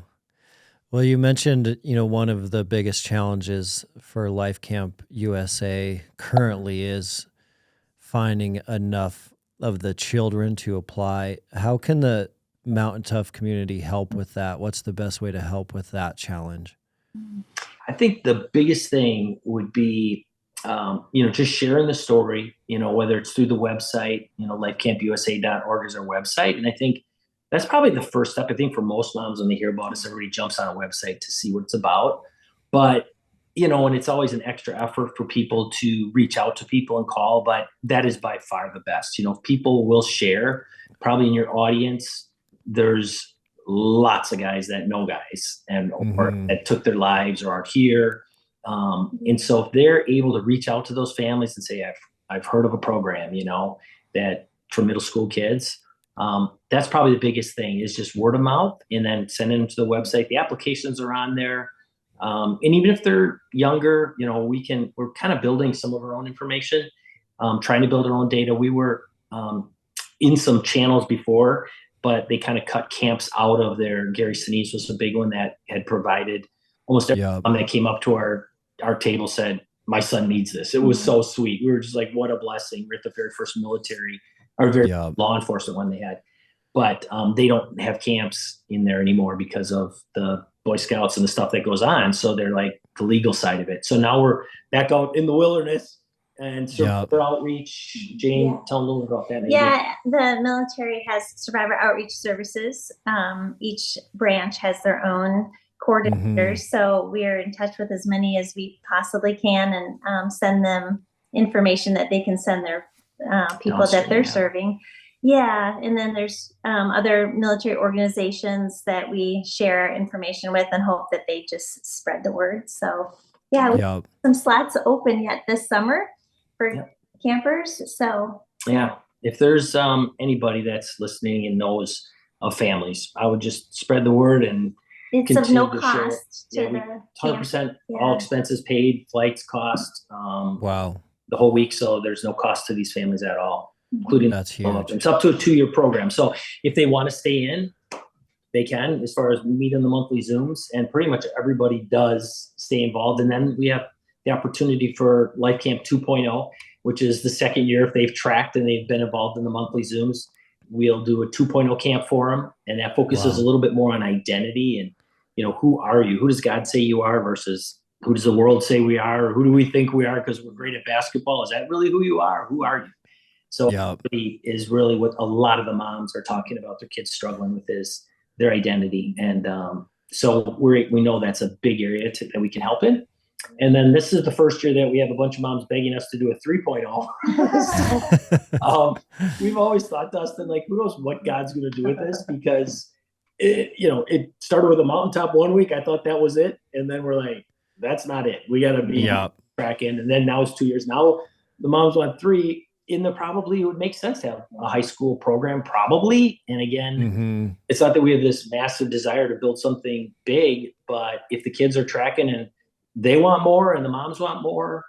Well, you mentioned, one of the biggest challenges for Life Camp USA currently is finding enough of the children to apply. How can the Mountain Tough community help with that? What's the best way to help with that challenge? I think the biggest thing would be just sharing the story, whether it's through the website, lifecampusa.org is our website. And I think that's probably the first step. I think for most moms, when they hear about us, everybody jumps on a website to see what it's about. But, and it's always an extra effort for people to reach out to people and call, but that is by far the best. People will share. Probably in your audience, there's lots of guys that know guys and or that took their lives or are here. And so if they're able to reach out to those families and say, I've heard of a program, that for middle school kids, that's probably the biggest thing is just word of mouth, and then sending them to the website. The applications are on there. And even if they're younger, we're kind of building some of our own information, trying to build our own data. We were in some channels before, but they kind of cut camps out of there. Gary Sinise was a big one that had provided almost everyone that came up to our table said, my son needs this. It was so sweet. We were just like, what a blessing. We're at the very first law enforcement one they had. But they don't have camps in there anymore because of the Boy Scouts and the stuff that goes on. So they're like the legal side of it. So now we're back out in the wilderness. And so for outreach, Jane, tell them a little about that. Maybe. Yeah, the military has survivor outreach services. Each branch has their own coordinators. So we're in touch with as many as we possibly can and send them information that they can send their people that they're serving. Yeah. And then there's other military organizations that we share information with and hope that they just spread the word. So we have some slots open yet this summer for campers. So if there's anybody that's listening and knows of families, I would just spread the word, and it's of no cost to the 100% all expenses paid, flights cost. The whole week. So there's no cost to these families at all, including that's huge. It's up to a 2-year program. So if they want to stay in, they can, as far as we meet in the monthly Zooms, and pretty much everybody does stay involved. And then we have the opportunity for Life Camp 2.0, which is the second year. If they've tracked and they've been involved in the monthly Zooms, we'll do a 2.0 camp for them. And that focuses a little bit more on identity and, who are you? Who does God say you are versus who does the world say we are? Or who do we think we are because we're great at basketball? Is that really who you are? Who are you? So is really what a lot of the moms are talking about their kids struggling with is their identity. And so we know that's a big area that we can help in. And then this is the first year that we have a bunch of moms begging us to do a 3.0. So, we've always thought, Dustin, like, who knows what God's going to do with this? Because it started with a mountaintop one week. I thought that was it. And then we're like, that's not it. We got to be tracking. And then now it's 2 years. Now the moms want 3. Probably it would make sense to have a high school program, probably. And again, it's not that we have this massive desire to build something big, but if the kids are tracking and they want more and the moms want more,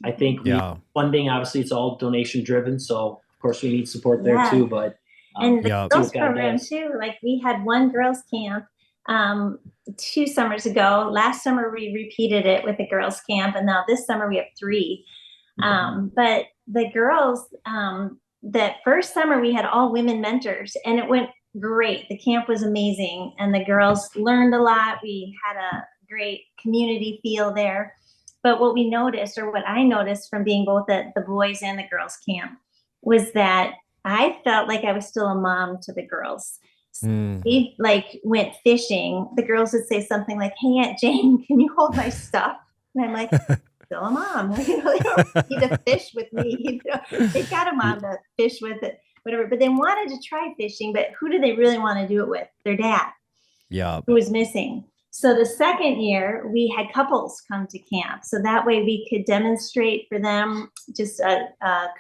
I think funding, obviously it's all donation driven. So of course we need support there too, but and the girls program too. Like we had one girls camp 2 summers ago. Last summer we repeated it with a girls camp, and now this summer we have 3. But the girls, that first summer we had all women mentors, and it went great. The camp was amazing, and the girls learned a lot. We had a great community feel there. But what we noticed, or what I noticed from being both at the boys and the girls camp, was that I felt like I was still a mom to the girls. So we went fishing. The girls would say something like, "Hey, Aunt Jane, can you hold my stuff?" And I'm like, still a mom. They don't need to fish with me. They got a mom to fish with it, whatever. But they wanted to try fishing, but who do they really want to do it with? Their dad. Who was missing. So the second year we had couples come to camp. So that way we could demonstrate for them just a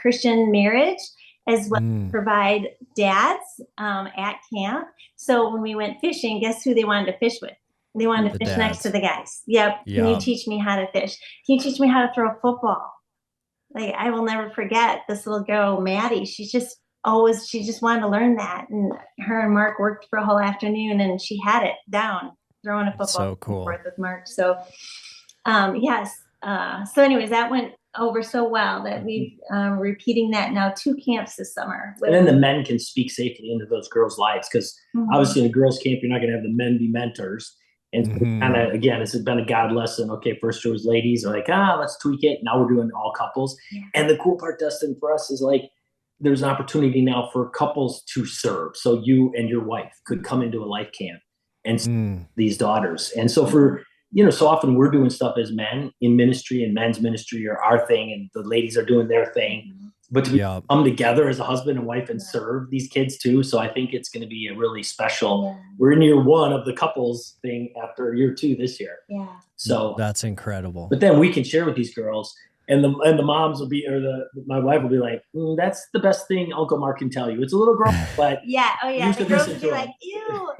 Christian marriage, as well as provide dads at camp. So when we went fishing, guess who they wanted to fish with? They wanted to fish next to the guys. Can you teach me how to fish? Can you teach me how to throw a football? Like, I will never forget this little girl, Maddie. She just wanted to learn that. And her and Mark worked for a whole afternoon, and she had it down, throwing a football. So cool. With Mark. So, so anyways, that went over so well that we've repeating that now 2 camps this summer. And then the men can speak safely into those girls' lives, because obviously in a girls' camp, you're not going to have the men be mentors. And kind of, again, this has been a God lesson. Okay, first it was ladies are like, let's tweak it. Now we're doing all couples. Yeah. And the cool part, Dustin, for us is like, there's an opportunity now for couples to serve. So you and your wife could come into a life camp and these daughters. And so for, so often we're doing stuff as men in ministry, and men's ministry are our thing, and the ladies are doing their thing. But to come together as a husband and wife and serve these kids too. So I think it's going to be a really special, we're in year 1 of the couples thing after year 2 this year. Yeah. So that's incredible. But then we can share with these girls, and the moms will be, or my wife will be like, that's the best thing Uncle Mark can tell you. It's a little gross, but yeah. Oh yeah. The girls will be like, ew.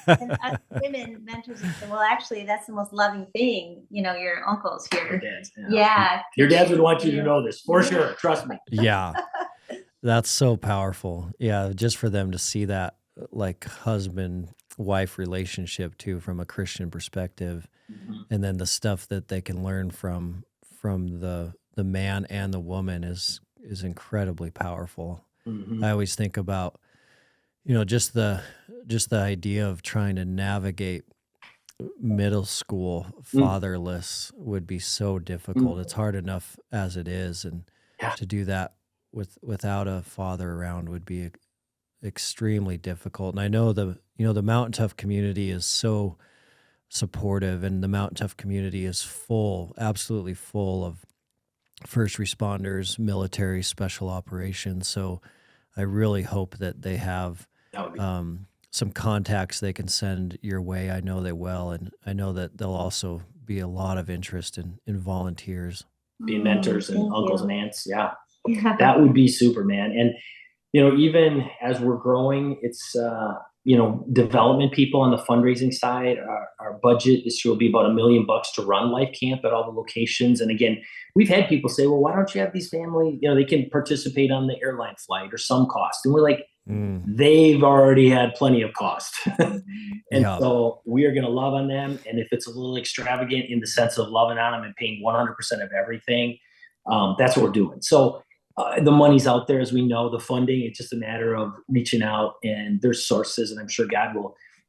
And us women mentors will say, well, actually, that's the most loving thing. Your uncles here. Your dads, yeah. Your dads would want you to know this for sure. Trust me. Yeah. That's so powerful. Yeah. Just for them to see that like husband-wife relationship too, from a Christian perspective. And then the stuff that they can learn from the man and the woman is incredibly powerful. I always think about, just the idea of trying to navigate middle school fatherless would be so difficult. It's hard enough as it is, and to do that without a father around would be extremely difficult. And I know the Mountain Tough community is so supportive, and the Mountain Tough community is absolutely full of first responders, military, special operations. So I really hope that they have some contacts they can send your way. I know they will, and I know that there'll also be a lot of interest in volunteers. Being mentors and uncles and aunts, that would be super, man. And even as we're growing, it's development people on the fundraising side. Our budget this year will be about $1 million to run Life Camp at all the locations. And again, we've had people say, well, why don't you have these families, they can participate on the airline flight or some cost. And we're like, they've already had plenty of cost. And so we are going to love on them. And if it's a little extravagant in the sense of loving on them and paying 100% of everything, that's what we're doing. So the money's out there, as we know, the funding, it's just a matter of reaching out, and there's sources, and I'm sure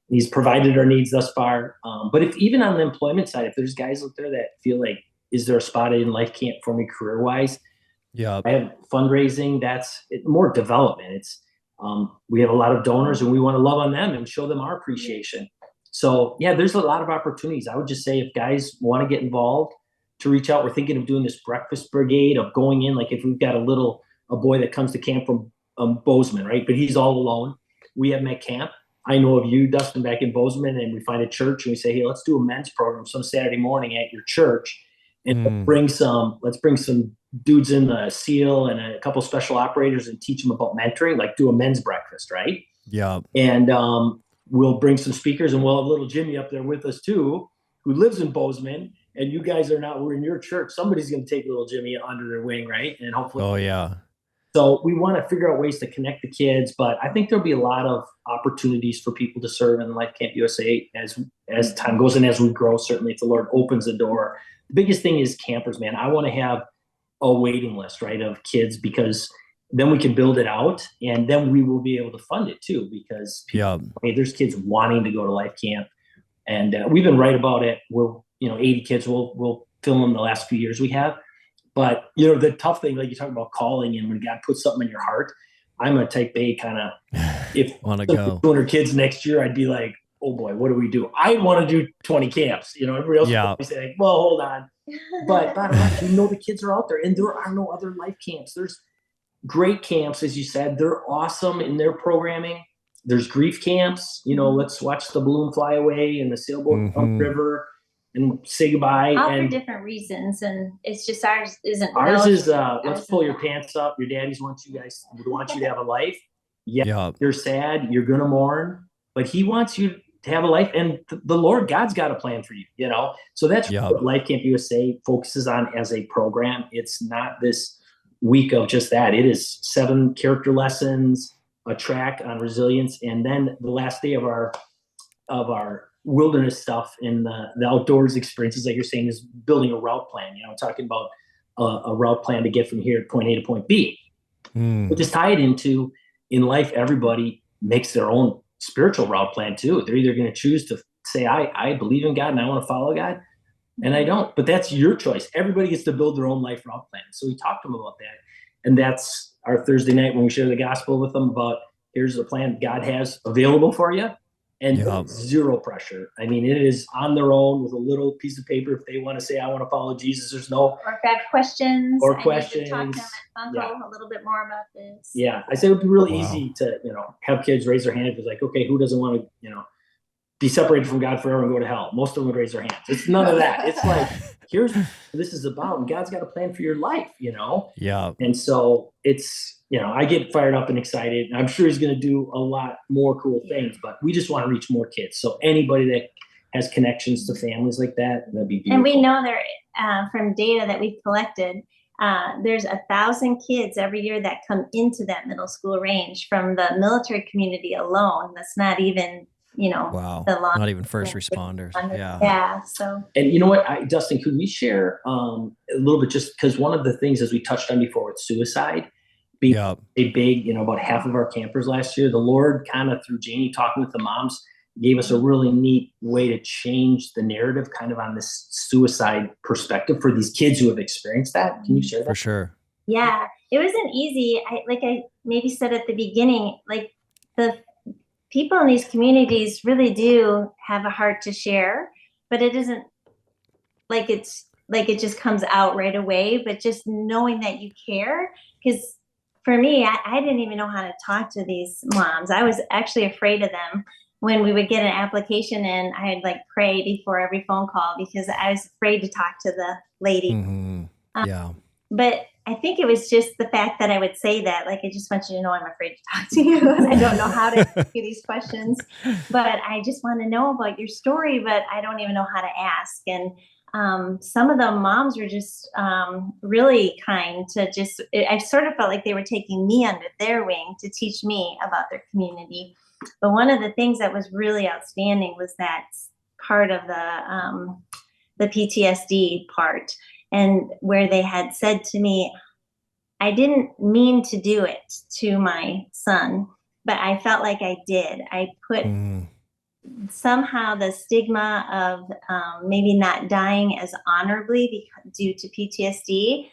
he's provided our needs thus far. But if even on the employment side, if there's guys out there that feel like, is there a spot in Life Camp for me career-wise? Yeah. I have fundraising, that's more development. It's, we have a lot of donors, and we want to love on them and show them our appreciation. So there's a lot of opportunities. I would just say, if guys want to get involved, to reach out. We're thinking of doing this breakfast brigade of going in, like if we've got a boy that comes to camp from Bozeman, right? But he's all alone. We have him at camp. I know of you, Dustin, back in Bozeman, and we find a church and we say, hey, let's do a men's program some Saturday morning at your church, and let's bring some dudes in the SEAL and a couple special operators and teach them about mentoring, like do a men's breakfast, right? Yeah. And we'll bring some speakers, and we'll have little Jimmy up there with us too, who lives in Bozeman. And you guys we're in your church. Somebody's going to take little Jimmy under their wing, right? And hopefully. Oh, yeah. So we want to figure out ways to connect the kids, but I think there'll be a lot of opportunities for people to serve in Life Camp USA as time goes and as we grow. Certainly, if the Lord opens the door. The biggest thing is campers, man. I want to have a waiting list, right, of kids, because then we can build it out, and then we will be able to fund it too, because there's kids wanting to go to Life Camp, and we've been right about it. 80 kids we'll film them the last few years we have. But, the tough thing, like you talk about calling, and when God puts something in your heart, I'm a type A kind of, if want to go 200 kids next year, I'd be like, oh boy, what do we do? I want to do 20 camps. Everybody else will be saying, well, hold on. But bottom line, the kids are out there, and there are no other life camps. There's great camps, as you said. They're awesome in their programming. There's grief camps. Let's watch the balloon fly away and the sailboat up river and say goodbye. All for different reasons, and it's just ours isn't. Ours is let's pull your pants up. Your daddies want you to have a life. You're sad. You're gonna mourn, but he wants you to have a life, and the Lord God's got a plan for you. So that's what Life Camp USA focuses on as a program. It's not this week of just that. It is 7 character lessons, a track on resilience, and then the last day of our wilderness stuff in the outdoors experiences, like you're saying, is building a route plan. Talking about a route plan to get from here, point A to point B. But just tie it into, in life, everybody makes their own spiritual route plan too. They're either going to choose to say, I believe in God and I want to follow God, and I don't, but that's your choice. Everybody gets to build their own life route plan. So we talked to them about that. And that's our Thursday night when we share the gospel with them about, here's the plan God has available for you. And zero pressure. I mean, it is on their own with a little piece of paper. If they want to say, I want to follow Jesus, there's no. Or if they have questions. Or I questions. need to talk to them at Uncle a little bit more about this. Yeah. I say it would be really easy to, have kids raise their hand. It's like, okay, who doesn't want to, be separated from God forever and go to hell? Most of them would raise their hands. It's none of that. It's like, here's what this is about. And God's got a plan for your life, Yeah. And so it's, I get fired up and excited. And I'm sure he's going to do a lot more cool things, but we just want to reach more kids. So anybody that has connections to families like that, that'd be beautiful. And we know there, from data that we've collected, there's 1,000 kids every year that come into that middle school range from the military community alone. That's not even, wow, not even first responders. Yeah. So, and you know what, Dustin, could we share a little bit, just because one of the things, as we touched on before with suicide being a big, about half of our campers last year, the Lord kind of through Janie talking with the moms gave us a really neat way to change the narrative kind of on this suicide perspective for these kids who have experienced that. Can you share that? For sure. Yeah, it wasn't easy. I maybe said at the beginning, like the people in these communities really do have a heart to share, but it isn't like it just comes out right away, but just knowing that you care. Because for me, I didn't even know how to talk to these moms. I was actually afraid of them. When we would get an application in, I'd pray before every phone call because I was afraid to talk to the lady. Mm-hmm. But I think it was just the fact that I would say that, I just want you to know I'm afraid to talk to you. And I don't know how to ask you these questions, but I just want to know about your story, but I don't even know how to ask. And some of the moms were just really kind to I sort of felt like they were taking me under their wing to teach me about their community. But one of the things that was really outstanding was that part of the PTSD part, and where they had said to me, I didn't mean to do it to my son, but I felt like I did. I put somehow the stigma of maybe not dying as honorably due to PTSD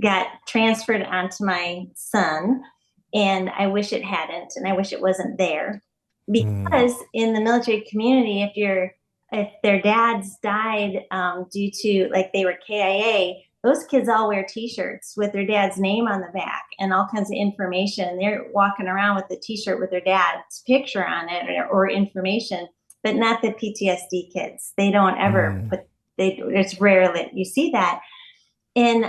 got transferred onto my son. And I wish it hadn't, and I wish it wasn't there. Because in the military community, if their dads died due to they were KIA, those kids all wear T-shirts with their dad's name on the back and all kinds of information. They're walking around with the T-shirt with their dad's picture on it or information, but not the PTSD kids. They don't ever it's rare that you see that. And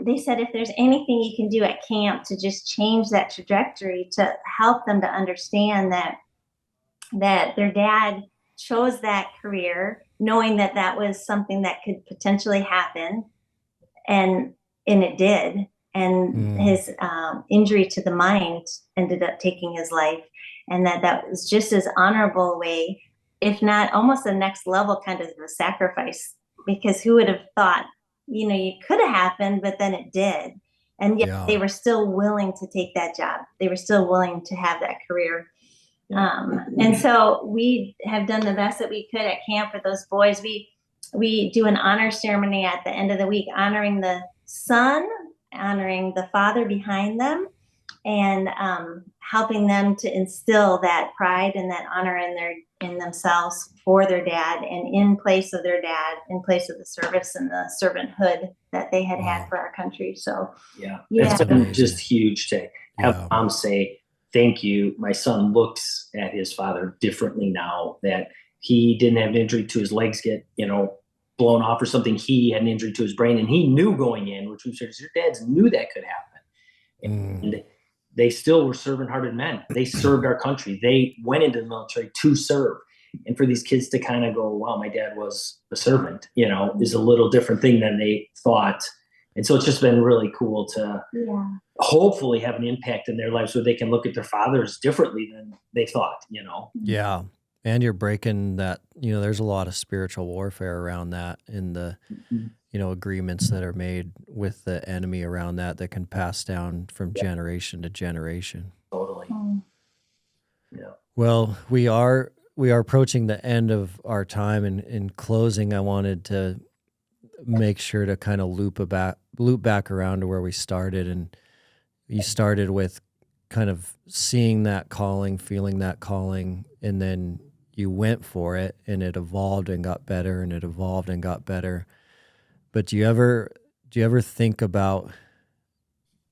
they said if there's anything you can do at camp to just change that trajectory to help them to understand that their dad chose that career, knowing that that was something that could potentially happen, and it did. And his injury to the mind ended up taking his life, and that was just as honorable a way, if not almost the next level kind of a sacrifice, because who would have thought, it could have happened, but then it did. And yet they were still willing to take that job. They were still willing to have that career. And so we have done the best that we could at camp with those boys. We do an honor ceremony at the end of the week, honoring the son, honoring the father behind them, and helping them to instill that pride and that honor in themselves for their dad, and in place of their dad, in place of the service and the servanthood that they had had for our country. So it's been just huge to have mom say, thank you. My son looks at his father differently now, that he didn't have an injury to his legs get, blown off or something. He had an injury to his brain, and he knew going in, which we said, your dads knew that could happen. And they still were servant-hearted men. They served our country. They went into the military to serve. And for these kids to kind of go, wow, my dad was a servant, is a little different thing than they thought. And so it's just been really cool to hopefully have an impact in their lives where they can look at their fathers differently than they thought, Yeah. And you're breaking that, there's a lot of spiritual warfare around that in the, agreements that are made with the enemy around that can pass down from generation to generation. Totally. Well, we are we are approaching the end of our time, and in closing, I wanted to make sure to kind of loop back around to where we started. And you started with kind of seeing that calling, feeling that calling, and then you went for it, and it evolved and got better, and it evolved and got better. But do you ever think about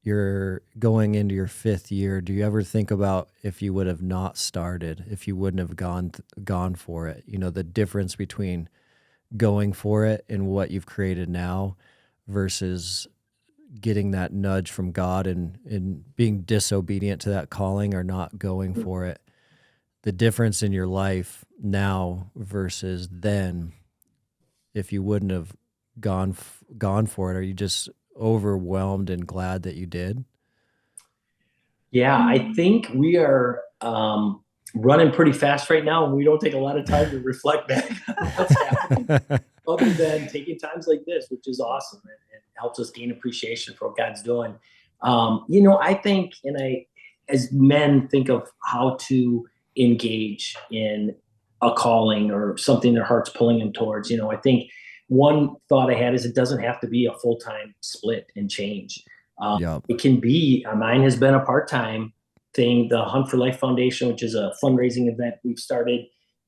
you're going into your 5th year? Do you ever think about if you would have not started, if you wouldn't have gone for it? You know, the difference between going for it and what you've created now versus getting that nudge from God and being disobedient to that calling or not going for it. The difference in your life now versus then, if you wouldn't have gone for it, are you just overwhelmed and glad that you did? Yeah, I think we are running pretty fast right now, and we don't take a lot of time to reflect back on what's happening, other than taking times like this, which is awesome and helps us gain appreciation for what God's doing. I think, as men think of how to engage in a calling or something their heart's pulling them towards, I think one thought I had is it doesn't have to be a full-time split and change. It can be, mine has been a part-time thing. The Hunt for Life Foundation, which is a fundraising event we've started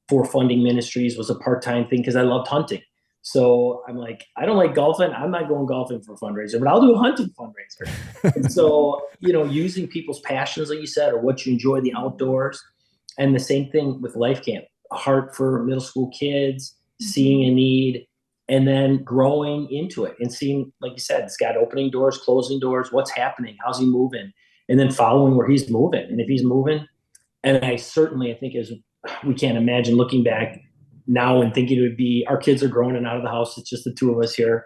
for funding ministries, was a part-time thing because I loved hunting. So I'm like, I don't like golfing. I'm not going golfing for a fundraiser, but I'll do a hunting fundraiser. And so, using people's passions, like you said, or what you enjoy, the outdoors. And the same thing with Life Camp, a heart for middle school kids, seeing a need, and then growing into it and seeing, like you said, Scott, opening doors, closing doors, what's happening, how's he moving, and then following where he's moving. And if he's moving, and I think as we can't imagine looking back now and thinking it would be, our kids are growing and out of the house, it's just the two of us here,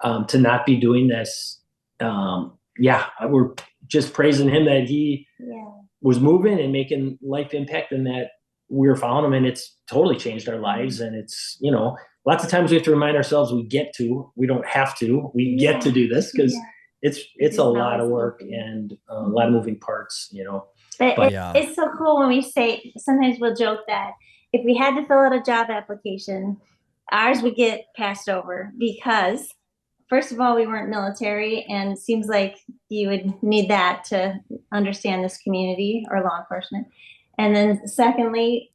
to not be doing this. We're just praising him that he was moving and making life impact, and that we were following him, and it's totally changed our lives. And it's, lots of times we have to remind ourselves we don't have to, we get to do this, because it's a lot of work and a lot of moving parts, But it's so cool when we say, sometimes we'll joke that if we had to fill out a job application, ours would get passed over because, first of all, we weren't military, and it seems like you would need that to understand this community or law enforcement. And then secondly,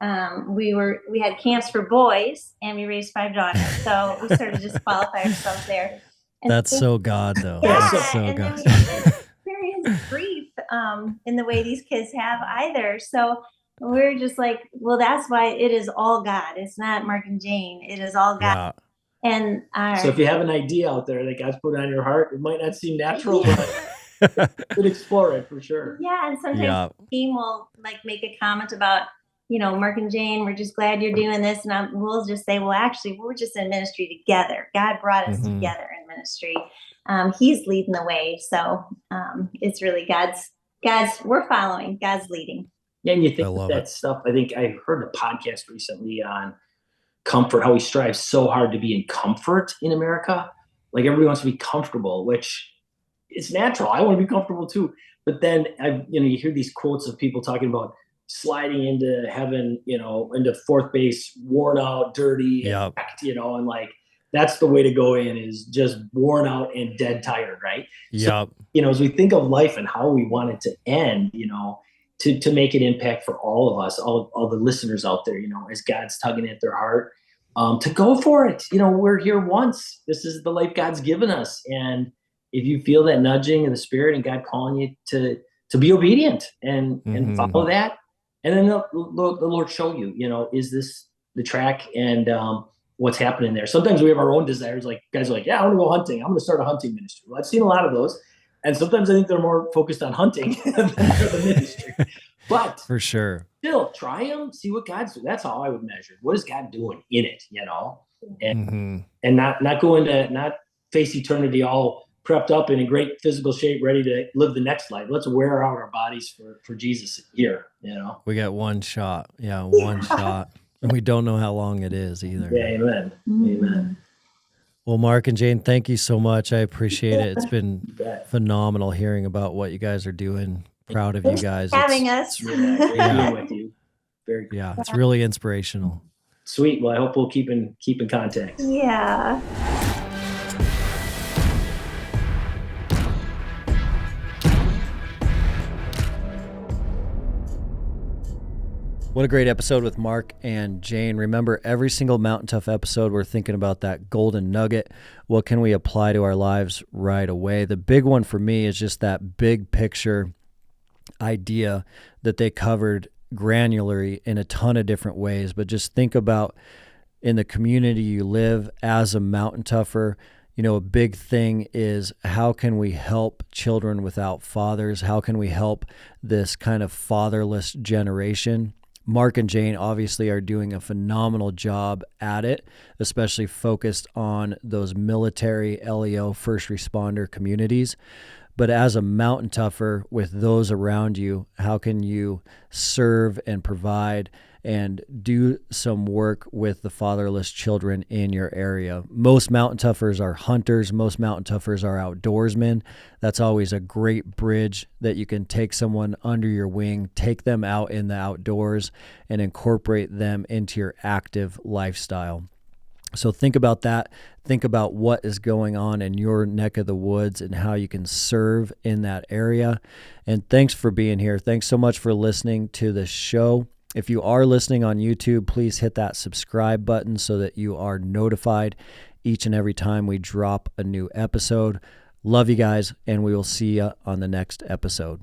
we had camps for boys, and we raised 5 daughters. So we sort of disqualify ourselves there. And that's so God, though. Yeah, that's so and God. then we didn't experience grief in the way these kids have either. So we're just like, well, that's why it is all God. It's not Mark and Jane. It is all God. Yeah. And so if you have an idea out there that God's put on your heart, it might not seem natural, but could explore it for sure. Yeah, and sometimes the team will make a comment about, Mark and Jane, we're just glad you're doing this, and we'll just say, well, actually, we're just in ministry together. God brought us together in ministry. He's leading the way, so it's really God's. We're following. God's leading. Yeah, and you think that stuff. I think I heard a podcast recently on comfort, how we strive so hard to be in comfort in America. Like everybody wants to be comfortable, which it's natural. I want to be comfortable too. But then you hear these quotes of people talking about sliding into heaven, into fourth base, worn out, dirty, and that's the way to go in, is just worn out and dead tired, right? Yeah. So, as we think of life and how we want it to end, to make an impact for all of us, all the listeners out there, as God's tugging at their heart, to go for it. We're here once. This is the life God's given us. And if you feel that nudging in the Spirit and God calling you to be obedient and follow that, and then the Lord show you, is this the track, and what's happening there. Sometimes we have our own desires. Like guys are like, yeah, I want to go hunting. I'm going to start a hunting ministry. Well, I've seen a lot of those. And sometimes I think they're more focused on hunting than the ministry. But for sure, still try them, see what God's doing. That's how I would measure. What is God doing in it, and not face eternity all prepped up and in great physical shape, ready to live the next life. Let's wear out our bodies for Jesus here, We got one shot. Yeah, one shot. And we don't know how long it is either. Yeah, amen. Amen. Well, Mark and Jane, thank you so much. I appreciate it. It's been phenomenal hearing about what you guys are doing. Proud of you guys. Having us. It's really great being with you. Very cool. Yeah, it's really inspirational. Sweet. Well, I hope we'll keep in contact. Yeah. What a great episode with Mark and Jane. Remember, every single Mountain Tough episode, we're thinking about that golden nugget. What can we apply to our lives right away? The big one for me is just that big picture idea that they covered granularly in a ton of different ways. But just think about in the community you live as a Mountain Tougher. You know, a big thing is how can we help children without fathers? How can we help this kind of fatherless generation? Mark and Jane obviously are doing a phenomenal job at it, especially focused on those military, LEO, first responder communities. But as a Mountain Tougher with those around you, how can you serve and provide and do some work with the fatherless children in your area? Most Mountain Toughers are hunters. Most Mountain Toughers are outdoorsmen. That's always a great bridge that you can take someone under your wing, take them out in the outdoors, and incorporate them into your active lifestyle. So think about that. Think about what is going on in your neck of the woods and how you can serve in that area. And thanks for being here. Thanks so much for listening to the show. If you are listening on YouTube, please hit that subscribe button so that you are notified each and every time we drop a new episode. Love you guys, and we will see you on the next episode.